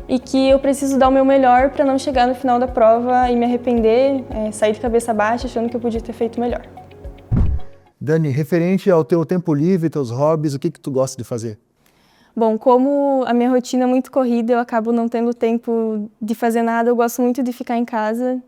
e que eu preciso dar o meu melhor para não chegar no final da prova e me arrepender, sair de cabeça baixa achando que eu podia ter feito melhor.
Dani, referente ao teu tempo livre, teus hobbies, o que tu gosta de fazer?
Bom, como a minha rotina é muito corrida, eu acabo não tendo tempo de fazer nada. Eu gosto muito de ficar em casa,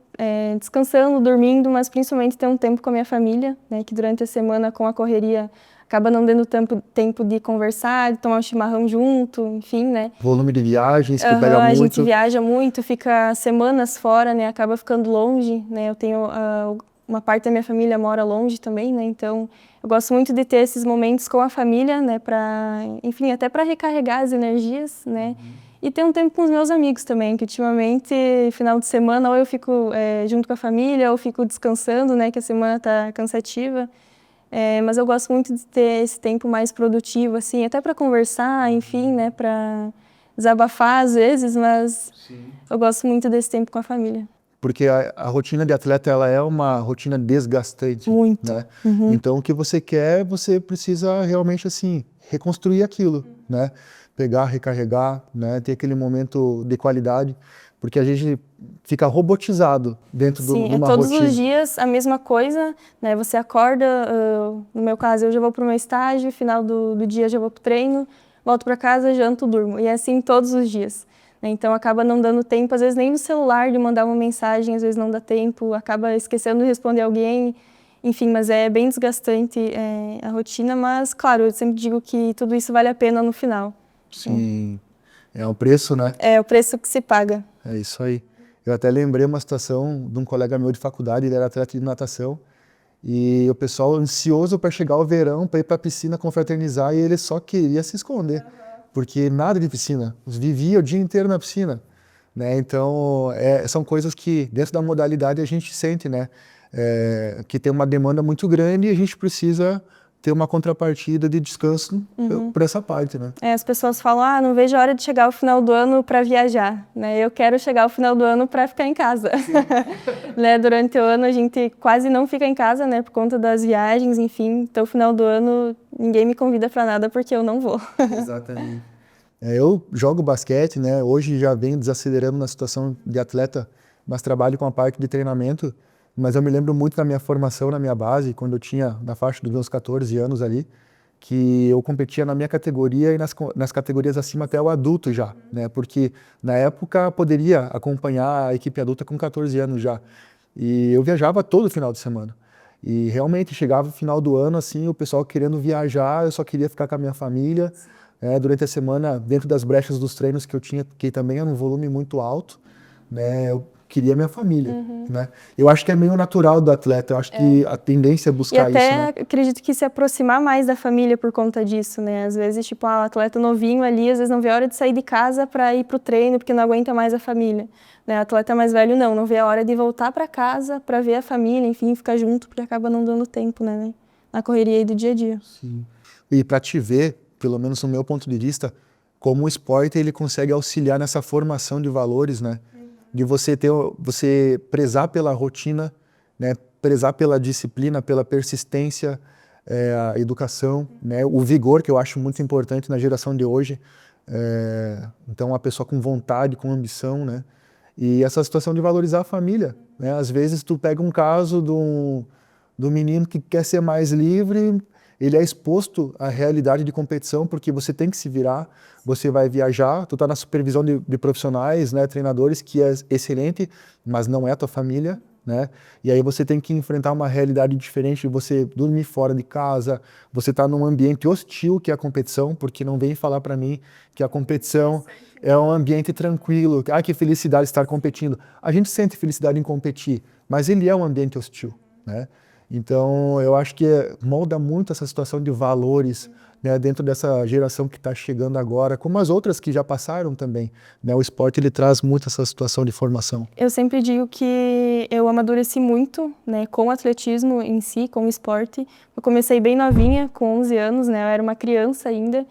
descansando, dormindo, mas principalmente ter um tempo com a minha família, né, que durante a semana, com a correria, acaba não dando tempo de conversar, de tomar um chimarrão junto, enfim, né.
Volume de viagens que pega
A
muito.
gente viaja muito, fica semanas fora, né, acaba ficando longe, né. Eu tenho uma parte da minha família mora longe também, né? Então, eu gosto muito de ter esses momentos com a família, né? Enfim, até para recarregar as energias, né? E ter um tempo com os meus amigos também, que ultimamente, final de semana, ou eu fico junto com a família, ou eu fico descansando, né? Que a semana tá cansativa. Mas eu gosto muito de ter esse tempo mais produtivo, assim, até para conversar, enfim, né? Para desabafar às vezes, mas eu gosto muito desse tempo com a família.
Porque a rotina de atleta, ela é uma rotina desgastante,
Muito.
né? Então, o que você quer, você precisa realmente, assim, reconstruir aquilo, né? Pegar, recarregar, né? Ter aquele momento de qualidade, porque a gente fica robotizado dentro de
Sim,
uma
todos
rotina.
os dias a mesma coisa, né? Você acorda, no meu caso, eu já vou para o meu estágio, final do dia eu já vou para o treino, volto para casa, janto, durmo. E é assim todos os dias. Então acaba não dando tempo, às vezes nem no celular de mandar uma mensagem, às vezes não dá tempo, acaba esquecendo de responder alguém, enfim, mas é bem desgastante a rotina, mas claro, eu sempre digo que tudo isso vale a pena no final.
Sim, é um preço, né?
É o preço que se paga.
É isso aí. Eu até lembrei uma situação de um colega meu de faculdade, ele era atleta de natação, e o pessoal ansioso para chegar o verão, para ir para a piscina confraternizar, e ele só queria se esconder, porque nada de piscina, vivia o dia inteiro na piscina, né? Então, são coisas que dentro da modalidade a gente sente, né? Que tem uma demanda muito grande e a gente precisa ter uma contrapartida de descanso por essa parte, né?
As pessoas falam, não vejo a hora de chegar o final do ano para viajar, né? Eu quero chegar ao final do ano para ficar em casa. Né? Durante o ano a gente quase não fica em casa, né? Por conta das viagens, enfim. Então, final do ano, ninguém me convida para nada porque eu não vou.
Exatamente. Eu jogo basquete, né? Hoje já venho desacelerando na situação de atleta, mas trabalho com a parte de treinamento. Mas eu me lembro muito da minha formação na minha base, quando eu tinha na faixa dos meus 14 anos ali, que eu competia na minha categoria e nas categorias acima até o adulto já, né? Porque na época poderia acompanhar a equipe adulta com 14 anos já. E eu viajava todo final de semana. E realmente chegava o final do ano, assim, o pessoal querendo viajar, eu só queria ficar com a minha família. Durante a semana, dentro das brechas dos treinos que eu tinha, que também era um volume muito alto, né? Eu queria minha família, né? Eu acho que é meio natural do atleta, eu acho que a tendência é buscar
E até
isso, né?
acredito que se aproximar mais da família por conta disso, né? Às vezes, tipo, o atleta novinho ali, às vezes não vê a hora de sair de casa para ir pro treino, porque não aguenta mais a família. Né? O atleta mais velho não vê a hora de voltar para casa para ver a família, enfim, ficar junto, porque acaba não dando tempo, né? Na correria aí do dia a dia.
Sim. E para te ver, pelo menos no meu ponto de vista, como o esporte ele consegue auxiliar nessa formação de valores, né? De você prezar pela rotina, né? Prezar pela disciplina, pela persistência, a educação, né? O vigor, que eu acho muito importante na geração de hoje. Então, a pessoa com vontade, com ambição, né? E essa situação de valorizar a família, né? Às vezes tu pega um caso do menino que quer ser mais livre, ele é exposto à realidade de competição, porque você tem que se virar, você vai viajar, tu está na supervisão de profissionais, né, treinadores, que é excelente, mas não é a tua família, né? E aí você tem que enfrentar uma realidade diferente, você dormir fora de casa, você está num ambiente hostil que é a competição, porque não vem falar para mim que a competição é um ambiente tranquilo, que felicidade estar competindo. A gente sente felicidade em competir, mas ele é um ambiente hostil, né? Então, eu acho que molda muito essa situação de valores, né, dentro dessa geração que está chegando agora, como as outras que já passaram também, né? O esporte ele traz muito essa situação de formação.
Eu sempre digo que eu amadureci muito, né, com o atletismo em si, com o esporte. Eu comecei bem novinha, com 11 anos, né? Eu era uma criança ainda.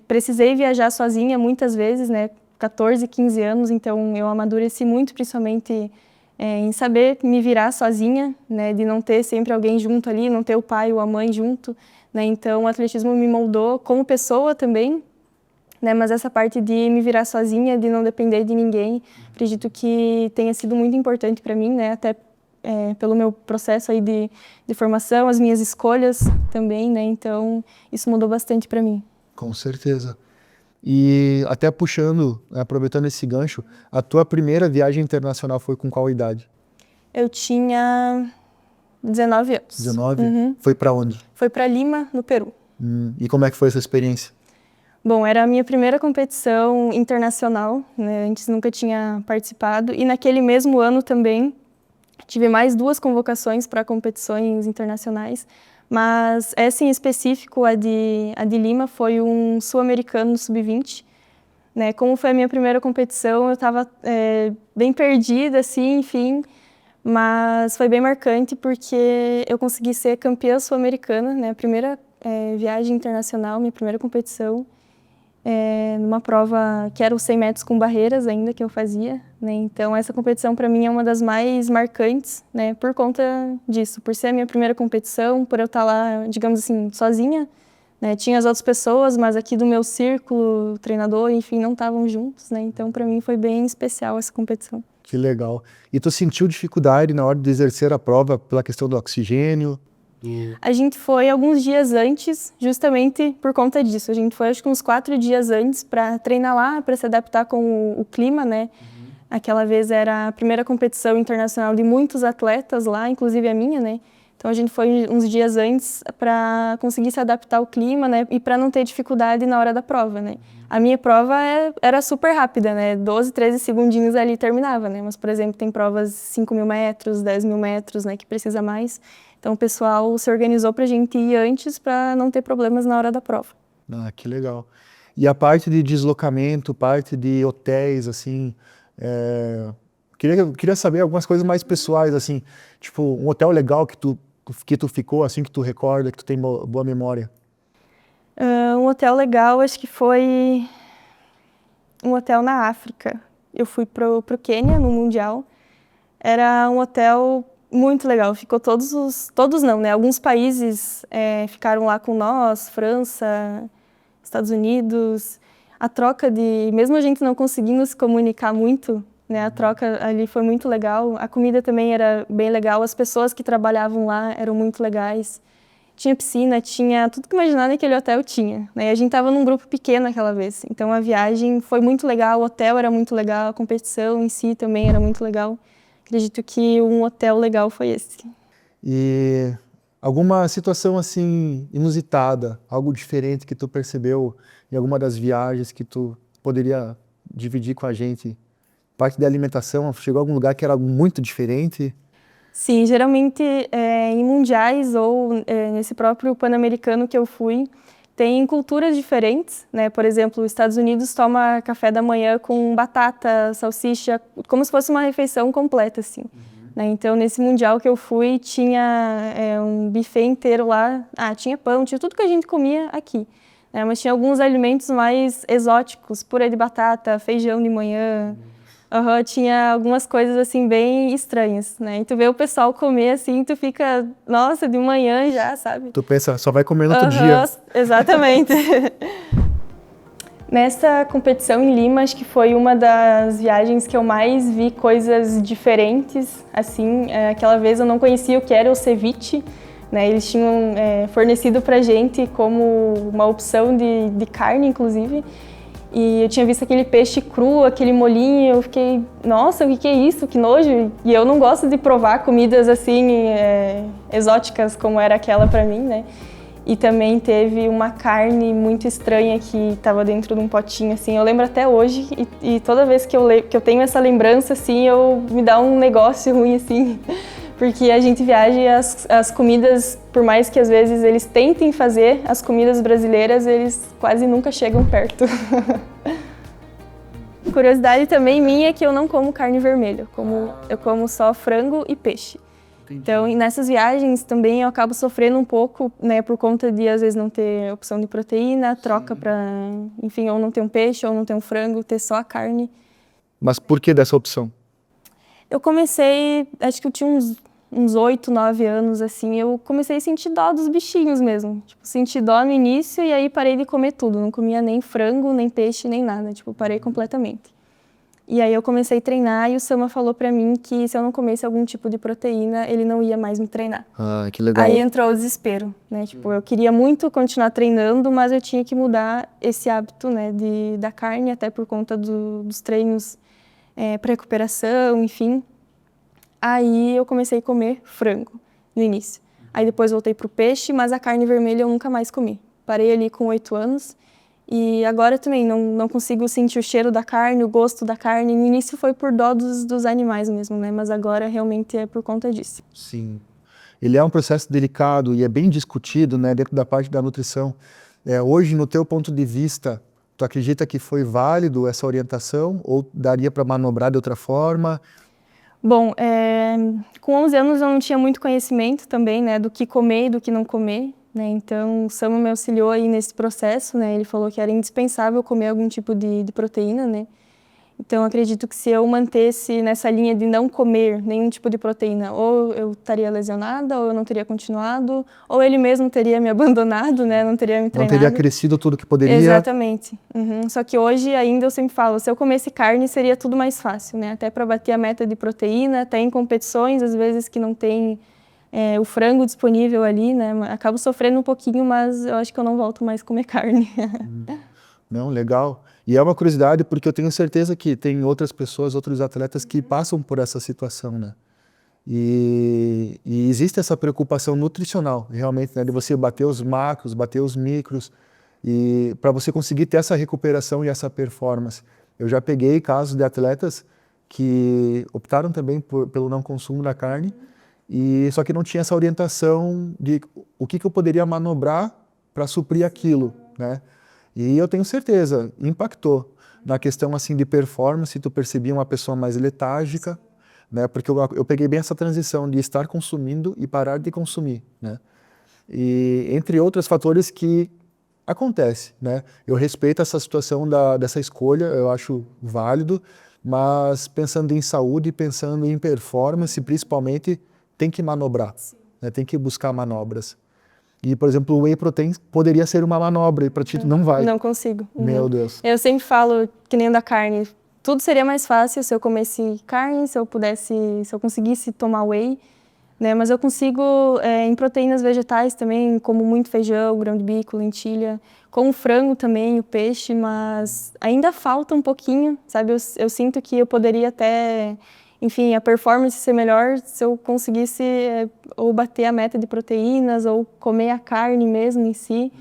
Precisei viajar sozinha muitas vezes, né? 14, 15 anos, então eu amadureci muito, principalmente em saber me virar sozinha, né, de não ter sempre alguém junto ali, não ter o pai ou a mãe junto, né, então o atletismo me moldou como pessoa também, né, mas essa parte de me virar sozinha, de não depender de ninguém, acredito que tenha sido muito importante para mim, né, até pelo meu processo aí de formação, as minhas escolhas também, né, então isso mudou bastante para mim.
Com certeza. E até puxando, aproveitando esse gancho, a tua primeira viagem internacional foi com qual idade?
Eu tinha 19 anos.
19? Foi para onde?
Foi para Lima, no Peru.
E como é que foi essa experiência?
Bom, era a minha primeira competição internacional, né? Antes nunca tinha participado. E naquele mesmo ano também, Tive mais 2 convocações para competições internacionais, mas essa em específico, a de Lima, foi um sul-americano sub-20. Né? Como foi a minha primeira competição, eu estava bem perdida, assim, enfim, mas foi bem marcante porque eu consegui ser campeã sul-americana, né? A primeira viagem internacional, minha primeira competição, numa prova que era os 100 metros com barreiras ainda que eu fazia, né? Então essa competição para mim é uma das mais marcantes, né? Por conta disso, por ser a minha primeira competição, por eu estar lá, digamos assim, sozinha, né? Tinha as outras pessoas, mas aqui do meu círculo, o treinador, enfim, não estavam juntos, né? Então para mim foi bem especial essa competição.
Que legal. E tu sentiu dificuldade na hora de exercer a prova pela questão do oxigênio?
A gente foi alguns dias antes, justamente por conta disso. A gente foi, acho que uns 4 dias antes para treinar lá, para se adaptar com o clima, né? Aquela vez era a primeira competição internacional de muitos atletas lá, inclusive a minha, né? Então a gente foi uns dias antes para conseguir se adaptar ao clima, né? E para não ter dificuldade na hora da prova, né? A minha prova era super rápida, né? 12, 13 segundinhos ali terminava, né? Mas, por exemplo, tem provas 5.000 metros, 10.000 metros, né? Que precisa mais. Então o pessoal se organizou para a gente ir antes para não ter problemas na hora da prova.
Ah, que legal. E a parte de deslocamento, parte de hotéis, assim, queria saber algumas coisas mais pessoais, assim, tipo, um hotel legal que tu ficou, assim, que tu recorda, que tu tem boa memória.
Um hotel legal, acho que foi um hotel na África. Eu fui pro Quênia, no Mundial. Era um hotel muito legal. Ficou todos não, né? Alguns países ficaram lá com nós, França, Estados Unidos. A troca mesmo a gente não conseguindo se comunicar muito, né? A troca ali foi muito legal. A comida também era bem legal. As pessoas que trabalhavam lá eram muito legais. Tinha piscina, tinha tudo que imaginar naquele hotel tinha, né? E a gente estava num grupo pequeno aquela vez. Então a viagem foi muito legal, o hotel era muito legal, a competição em si também era muito legal. Acredito que um hotel legal foi esse.
E alguma situação, assim, inusitada, algo diferente que tu percebeu em alguma das viagens que tu poderia dividir com a gente? Parte da alimentação, chegou a algum lugar que era algo muito diferente?
Sim, geralmente em mundiais ou nesse próprio Pan-Americano que eu fui, tem culturas diferentes, né? Por exemplo, os Estados Unidos toma café da manhã com batata, salsicha, como se fosse uma refeição completa, assim. Né? Então, nesse mundial que eu fui, tinha um buffet inteiro lá. Tinha pão, tinha tudo que a gente comia aqui. Né? Mas tinha alguns alimentos mais exóticos, purê de batata, feijão de manhã. Tinha algumas coisas assim bem estranhas, né? E tu vê o pessoal comer assim, tu fica, nossa, de manhã já, sabe?
Tu pensa, só vai comer no outro dia.
Exatamente. Nessa competição em Lima, acho que foi uma das viagens que eu mais vi coisas diferentes, assim. Aquela vez eu não conhecia o que era o ceviche, né? Eles tinham fornecido pra gente como uma opção de carne, inclusive. E eu tinha visto aquele peixe cru, aquele molhinho, eu fiquei, nossa, o que é isso? Que nojo! E eu não gosto de provar comidas assim, exóticas como era aquela pra mim, né? E também teve uma carne muito estranha que estava dentro de um potinho, assim. Eu lembro até hoje e toda vez que eu tenho essa lembrança, assim, me dá um negócio ruim, assim. Porque a gente viaja e as comidas, por mais que às vezes eles tentem fazer as comidas brasileiras, eles quase nunca chegam perto. Curiosidade também minha é que eu não como carne vermelha, eu como só frango e peixe. Entendi. Então, nessas viagens também eu acabo sofrendo um pouco, né, por conta de às vezes não ter opção de proteína, troca para, enfim, ou não ter um peixe ou não ter um frango, ter só a carne.
Mas por que dessa opção?
Eu comecei, acho que eu tinha uns 8, 9 anos, assim, eu comecei a sentir dó dos bichinhos mesmo. Tipo, senti dó no início e aí parei de comer tudo. Não comia nem frango, nem peixe, nem nada. Tipo, parei completamente. E aí eu comecei a treinar e o Sama falou pra mim que se eu não comesse algum tipo de proteína, ele não ia mais me treinar.
Ah, que legal.
Aí entrou o desespero, né? Tipo, eu queria muito continuar treinando, mas eu tinha que mudar esse hábito, né, da carne, até por conta dos treinos para recuperação, enfim. Aí eu comecei a comer frango no início. Aí depois voltei pro peixe, mas a carne vermelha eu nunca mais comi. Parei ali com 8 anos E agora também não consigo sentir o cheiro da carne, o gosto da carne. No início foi por dó dos animais mesmo, né? Mas agora realmente é por conta disso.
Sim. Ele é um processo delicado e é bem discutido, né, dentro da parte da nutrição. Hoje, no teu ponto de vista, tu acredita que foi válido essa orientação ou daria para manobrar de outra forma?
Bom, com 11 anos eu não tinha muito conhecimento também, né, do que comer e do que não comer, né, então o Samu me auxiliou aí nesse processo, né, ele falou que era indispensável comer algum tipo de proteína, né, então acredito que se eu mantesse nessa linha de não comer nenhum tipo de proteína, ou eu estaria lesionada, ou eu não teria continuado, ou ele mesmo teria me abandonado, né, não teria me
Não
treinado.
teria crescido tudo que poderia?
Exatamente. Só que hoje ainda eu sempre falo, se eu comesse carne seria tudo mais fácil, né? Até para bater a meta de proteína, até em competições, às vezes que não tem o frango disponível ali, né? Acabo sofrendo um pouquinho, mas eu acho que eu não volto mais a comer carne.
Não, legal. E é uma curiosidade porque eu tenho certeza que tem outras pessoas, outros atletas que passam por essa situação, né? E existe essa preocupação nutricional, realmente, né, de você bater os macros, bater os micros, e para você conseguir ter essa recuperação e essa performance. Eu já peguei casos de atletas que optaram também pelo não consumo da carne, e só que não tinha essa orientação de o que eu poderia manobrar para suprir aquilo, né? E eu tenho certeza, impactou na questão assim de performance, tu percebia uma pessoa mais letárgica, né? Porque eu peguei bem essa transição de estar consumindo e parar de consumir, né? E entre outros fatores que acontece, né? Eu respeito essa situação dessa escolha, eu acho válido, mas pensando em saúde, pensando em performance, principalmente, tem que manobrar, né? Tem que buscar manobras. E, por exemplo, o whey protein poderia ser uma manobra e para ti não vai.
Não consigo.
Meu Deus.
Eu sempre falo que nem da carne, tudo seria mais fácil se eu comesse carne, se eu conseguisse tomar whey, né? Mas eu consigo em proteínas vegetais também, como muito feijão, grão de bico, lentilha, como frango também, o peixe, mas ainda falta um pouquinho, sabe? Eu sinto que eu poderia até, enfim, a performance ser melhor se eu conseguisse ou bater a meta de proteínas ou comer a carne mesmo em si,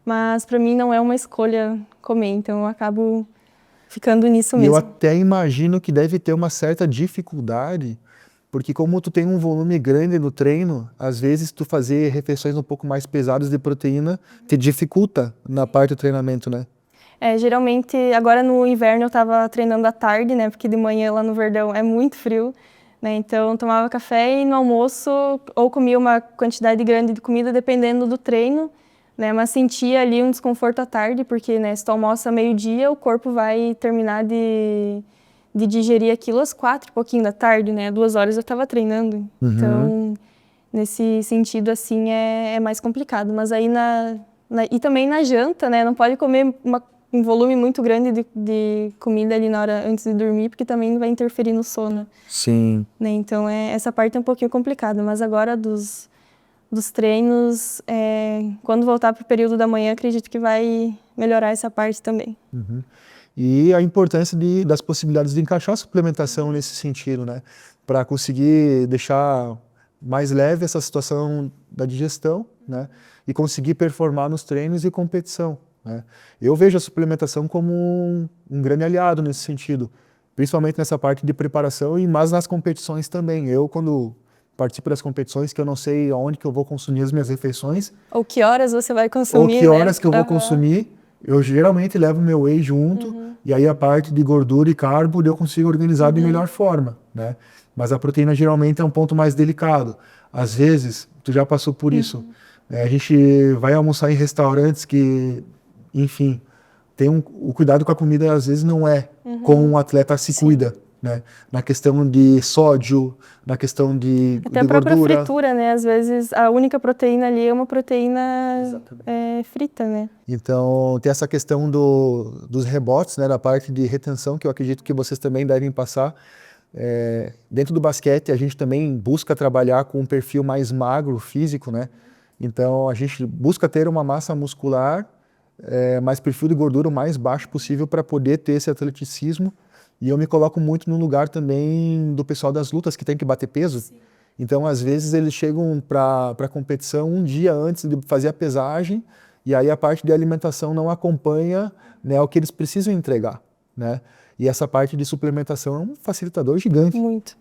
mas para mim não é uma escolha comer, então eu acabo ficando nisso
E
mesmo.
eu até imagino que deve ter uma certa dificuldade, porque como tu tem um volume grande no treino, às vezes tu fazer refeições um pouco mais pesadas de proteína te dificulta na parte do treinamento, né?
Geralmente, agora no inverno eu estava treinando à tarde, né? Porque de manhã lá no Verdão é muito frio, né? Então eu tomava café e no almoço ou comia uma quantidade grande de comida dependendo do treino, né? Mas sentia ali um desconforto à tarde, porque, né, se tu almoça meio-dia, o corpo vai terminar de digerir aquilo às 4 e pouquinho da tarde, né? 2 horas eu estava treinando. Então, nesse sentido, assim, é mais complicado. Mas aí e também na janta, né? Não pode comer um volume muito grande de comida ali na hora antes de dormir, porque também vai interferir no sono.
Sim.
Né? Então, essa parte é um pouquinho complicada. Mas agora dos treinos, quando voltar para o período da manhã, acredito que vai melhorar essa parte também.
E a importância das possibilidades de encaixar a suplementação nesse sentido, né? Para conseguir deixar mais leve essa situação da digestão, né? E conseguir performar nos treinos e competição, né? Eu vejo a suplementação como um grande aliado nesse sentido, principalmente nessa parte de preparação, mas nas competições também. Eu, quando participo das competições, que eu não sei aonde que eu vou consumir as minhas refeições.
Ou que horas você vai consumir,
ou que horas que eu vou consumir, eu geralmente levo meu whey junto, e aí a parte de gordura e carbo eu consigo organizar de melhor forma, né? Mas a proteína geralmente é um ponto mais delicado. Às vezes, tu já passou por isso, a gente vai almoçar em restaurantes que, enfim, tem o cuidado com a comida às vezes não é como um atleta se cuida, né? Na questão de sódio, na questão de
Até
de
a própria
gordura.
fritura, né? Às vezes a única proteína ali é uma proteína frita, né?
Então, tem essa questão dos rebotes, né, da parte de retenção, que eu acredito que vocês também devem passar. Dentro do basquete, a gente também busca trabalhar com um perfil mais magro, físico, né? Então, a gente busca ter uma massa muscular, mais perfil de gordura o mais baixo possível para poder ter esse atleticismo. E eu me coloco muito no lugar também do pessoal das lutas que tem que bater peso. Sim. Então, às vezes, eles chegam para a competição um dia antes de fazer a pesagem e aí a parte de alimentação não acompanha, né, o que eles precisam entregar, né? E essa parte de suplementação é um facilitador gigante.
Muito.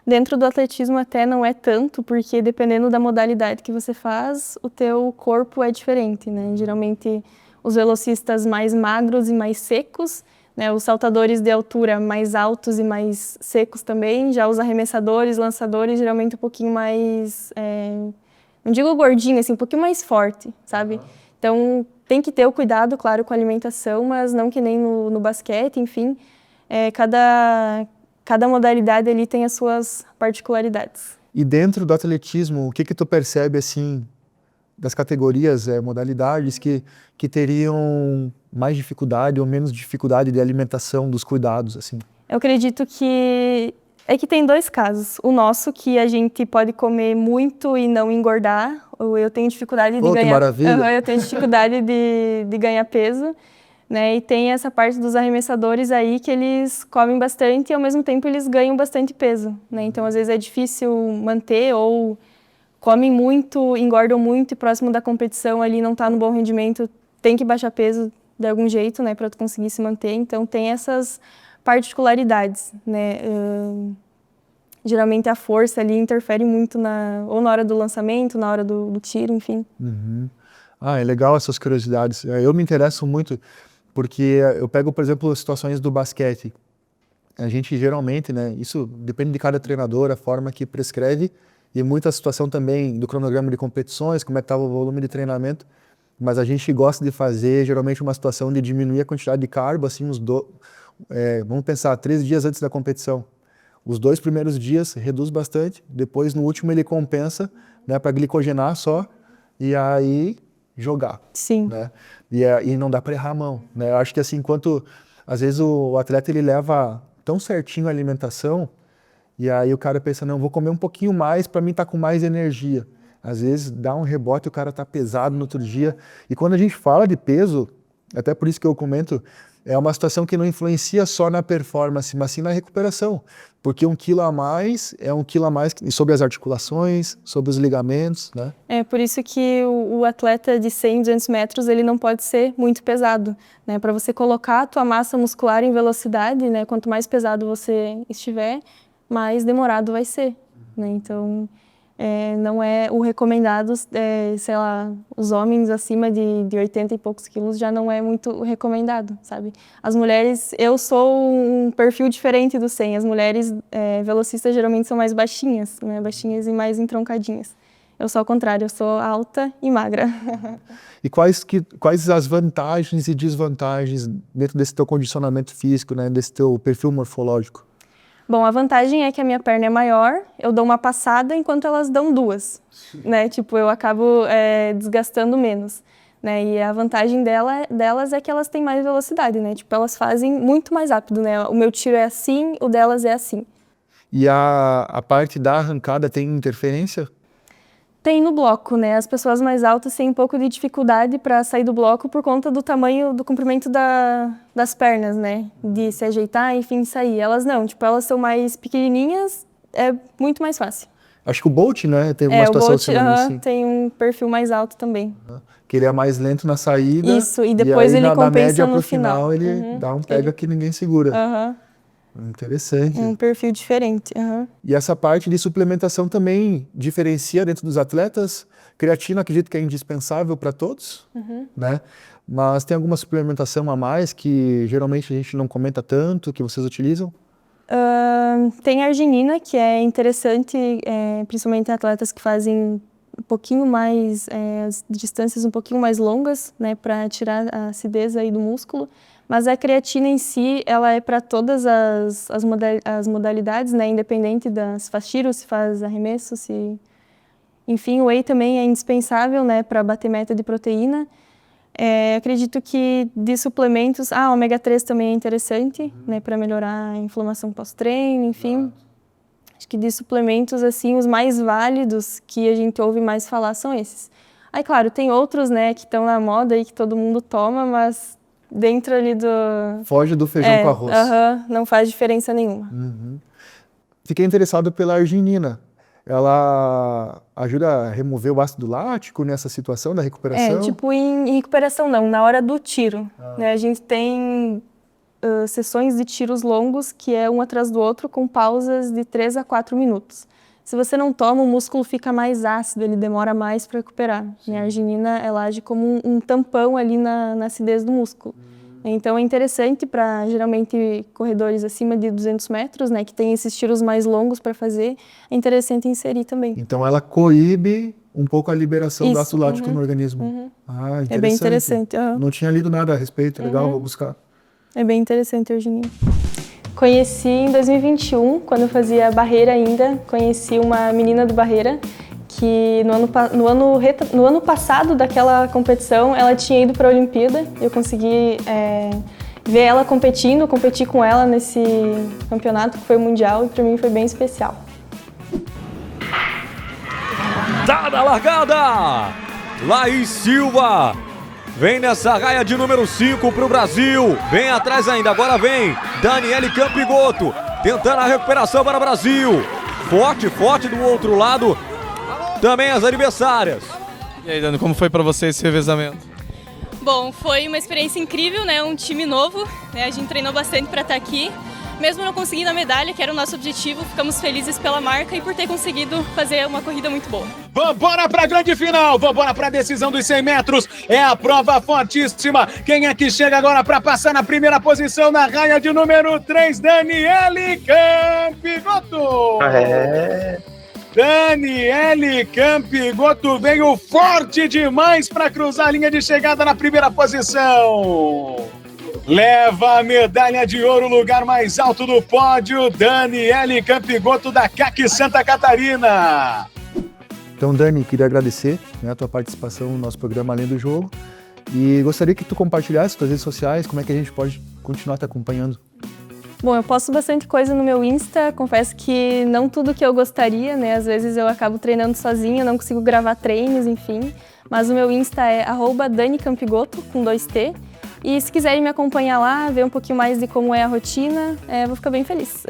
Dentro do atletismo até não é tanto, porque dependendo da modalidade que você faz, o teu corpo é diferente, né? Geralmente os velocistas mais magros e mais secos, né? Os saltadores de altura mais altos e mais secos também, já os arremessadores, lançadores, geralmente um pouquinho mais, não digo gordinho, assim, um pouquinho mais forte, sabe? Então, tem que ter o cuidado, claro, com a alimentação, mas não que nem no basquete, enfim. Cada modalidade ali tem as suas particularidades.
E dentro do atletismo, o que tu percebe, assim, das categorias, modalidades que teriam mais dificuldade ou menos dificuldade de alimentação, dos cuidados, assim?
Eu acredito que tem dois casos. O nosso, que a gente pode comer muito e não engordar, ou eu tenho dificuldade de ganhar...
Que maravilha!
Eu tenho dificuldade de ganhar peso, né? E tem essa parte dos arremessadores aí que eles comem bastante e ao mesmo tempo eles ganham bastante peso, né? Então às vezes é difícil manter, ou comem muito, engordam muito e próximo da competição ali não está no bom rendimento, tem que baixar peso de algum jeito, né, para tu conseguir se manter. Então tem essas particularidades, né? Geralmente a força ali interfere muito ou na hora do lançamento, na hora do tiro, enfim.
É legal essas curiosidades. Eu me interesso muito porque eu pego, por exemplo, situações do basquete. A gente geralmente, né, isso depende de cada treinador, a forma que prescreve, e muita situação também do cronograma de competições, como é que estava o volume de treinamento, mas a gente gosta de fazer geralmente uma situação de diminuir a quantidade de carbo, assim, vamos pensar, 3 dias antes da competição. Os 2 primeiros dias reduz bastante, depois no último ele compensa, né, para glicogenar só, e aí jogar.
Sim.
Né? E não dá para errar a mão. Né? Eu acho que assim, enquanto às vezes o atleta ele leva tão certinho a alimentação, e aí o cara pensa, não, vou comer um pouquinho mais para mim estar com mais energia. Às vezes dá um rebote, o cara tá pesado no outro dia. E quando a gente fala de peso, até por isso que eu comento, é uma situação que não influencia só na performance, mas sim na recuperação. Porque 1 quilo a mais é 1 quilo a mais sobre as articulações, sobre os ligamentos, né?
É por isso que o atleta de 100, 200 metros, ele não pode ser muito pesado, né? Para você colocar a tua massa muscular em velocidade, né? Quanto mais pesado você estiver, mais demorado vai ser, né? Então, não é o recomendado, sei lá, os homens acima de 80 e poucos quilos já não é muito recomendado, sabe? As mulheres, eu sou um perfil diferente do 100, as mulheres velocistas geralmente são mais baixinhas, né? Baixinhas e mais entroncadinhas. Eu sou ao contrário, eu sou alta e magra.
E quais as vantagens e desvantagens dentro desse teu condicionamento físico, né? Desse teu perfil morfológico?
Bom, a vantagem é que a minha perna é maior, eu dou uma passada enquanto elas dão 2, né? Tipo, eu acabo desgastando menos, né? E a vantagem delas é que elas têm mais velocidade, né? Tipo, elas fazem muito mais rápido, né? O meu tiro é assim, o delas é assim.
E a parte da arrancada tem interferência?
Tem no bloco, né? As pessoas mais altas têm um pouco de dificuldade para sair do bloco por conta do tamanho, do comprimento das pernas, né? De se ajeitar, enfim, sair. Elas não, tipo, elas são mais pequenininhas, é muito mais fácil.
Acho que o Bolt, né, tem uma situação
assim. Tem um perfil mais alto também.
Que ele é mais lento na saída.
Isso, e depois ele compensa no final.
Ele dá um pega que ninguém segura. Interessante.
Um perfil diferente.
E essa parte de suplementação também diferencia dentro dos atletas? Creatina, acredito que é indispensável para todos, né? Mas tem alguma suplementação a mais que geralmente a gente não comenta tanto, que vocês utilizam?
Tem a arginina, que é interessante, principalmente em atletas que fazem um pouquinho mais, as distâncias um pouquinho mais longas, né, para tirar a acidez aí do músculo. Mas a creatina em si, ela é para todas as modalidades, né, independente se faz tiro, se faz arremesso, enfim, o whey também é indispensável, né, para bater meta de proteína. Acredito que de suplementos, o ômega 3 também é interessante, né, para melhorar a inflamação pós-treino, enfim. Acho que de suplementos, assim, os mais válidos que a gente ouve mais falar são esses. Aí, claro, tem outros, né, que estão na moda e que todo mundo toma, mas dentro ali
foge do feijão com arroz.
Não faz diferença nenhuma.
Fiquei interessado pela arginina. ela ajuda a remover o ácido lático nessa situação da recuperação?
Tipo, em recuperação não, na hora do tiro. Né? A gente tem sessões de tiros longos, que é um atrás do outro, com pausas de 3 a 4 minutos. Se você não toma, o músculo fica mais ácido, ele demora mais para recuperar. E a arginina, ela age como um tampão ali na acidez do músculo. Então é interessante para, geralmente, corredores acima de 200 metros, né, que tem esses tiros mais longos para fazer, é interessante inserir também.
Então ela coíbe um pouco a liberação do ácido lático no organismo. Ah, interessante.
É bem interessante.
Não tinha lido nada a respeito, legal, vou buscar.
É bem interessante a arginina. Conheci em 2021, quando eu fazia barreira ainda, conheci uma menina do barreira que no ano passado daquela competição ela tinha ido para a Olimpíada. Eu consegui ver ela competindo, competir com ela nesse campeonato que foi mundial e para mim foi bem especial.
Tá na largada! Laís Silva vem nessa raia de número 5 para o Brasil. Vem atrás ainda, agora vem Daniele Campigoto, tentando a recuperação para o Brasil. Forte, forte do outro lado, também as adversárias.
E aí, Dani, como foi para você esse revezamento?
Bom, foi uma experiência incrível, né? Um time novo, né? A gente treinou bastante para estar aqui. Mesmo não conseguindo a medalha, que era o nosso objetivo, ficamos felizes pela marca e por ter conseguido fazer uma corrida muito boa.
Vambora pra grande final, vambora pra decisão dos 100 metros, é a prova fortíssima. Quem é que chega agora pra passar na primeira posição na raia de número 3, Daniele Campigoto. Daniele Campigoto veio forte demais pra cruzar a linha de chegada na primeira posição. Leva a medalha de ouro, lugar mais alto do pódio, Daniele Campigoto da CAC Santa Catarina.
Então, Dani, queria agradecer, né, a tua participação no nosso programa Além do Jogo e gostaria que tu compartilhasse tuas redes sociais, como é que a gente pode continuar te acompanhando.
Bom, eu posto bastante coisa no meu Insta, confesso que não tudo que eu gostaria, né? Às vezes eu acabo treinando sozinha, não consigo gravar treinos, enfim. Mas o meu Insta é @DaniCampigoto, com 2T. E se quiserem me acompanhar lá, ver um pouquinho mais de como é a rotina, vou ficar bem feliz.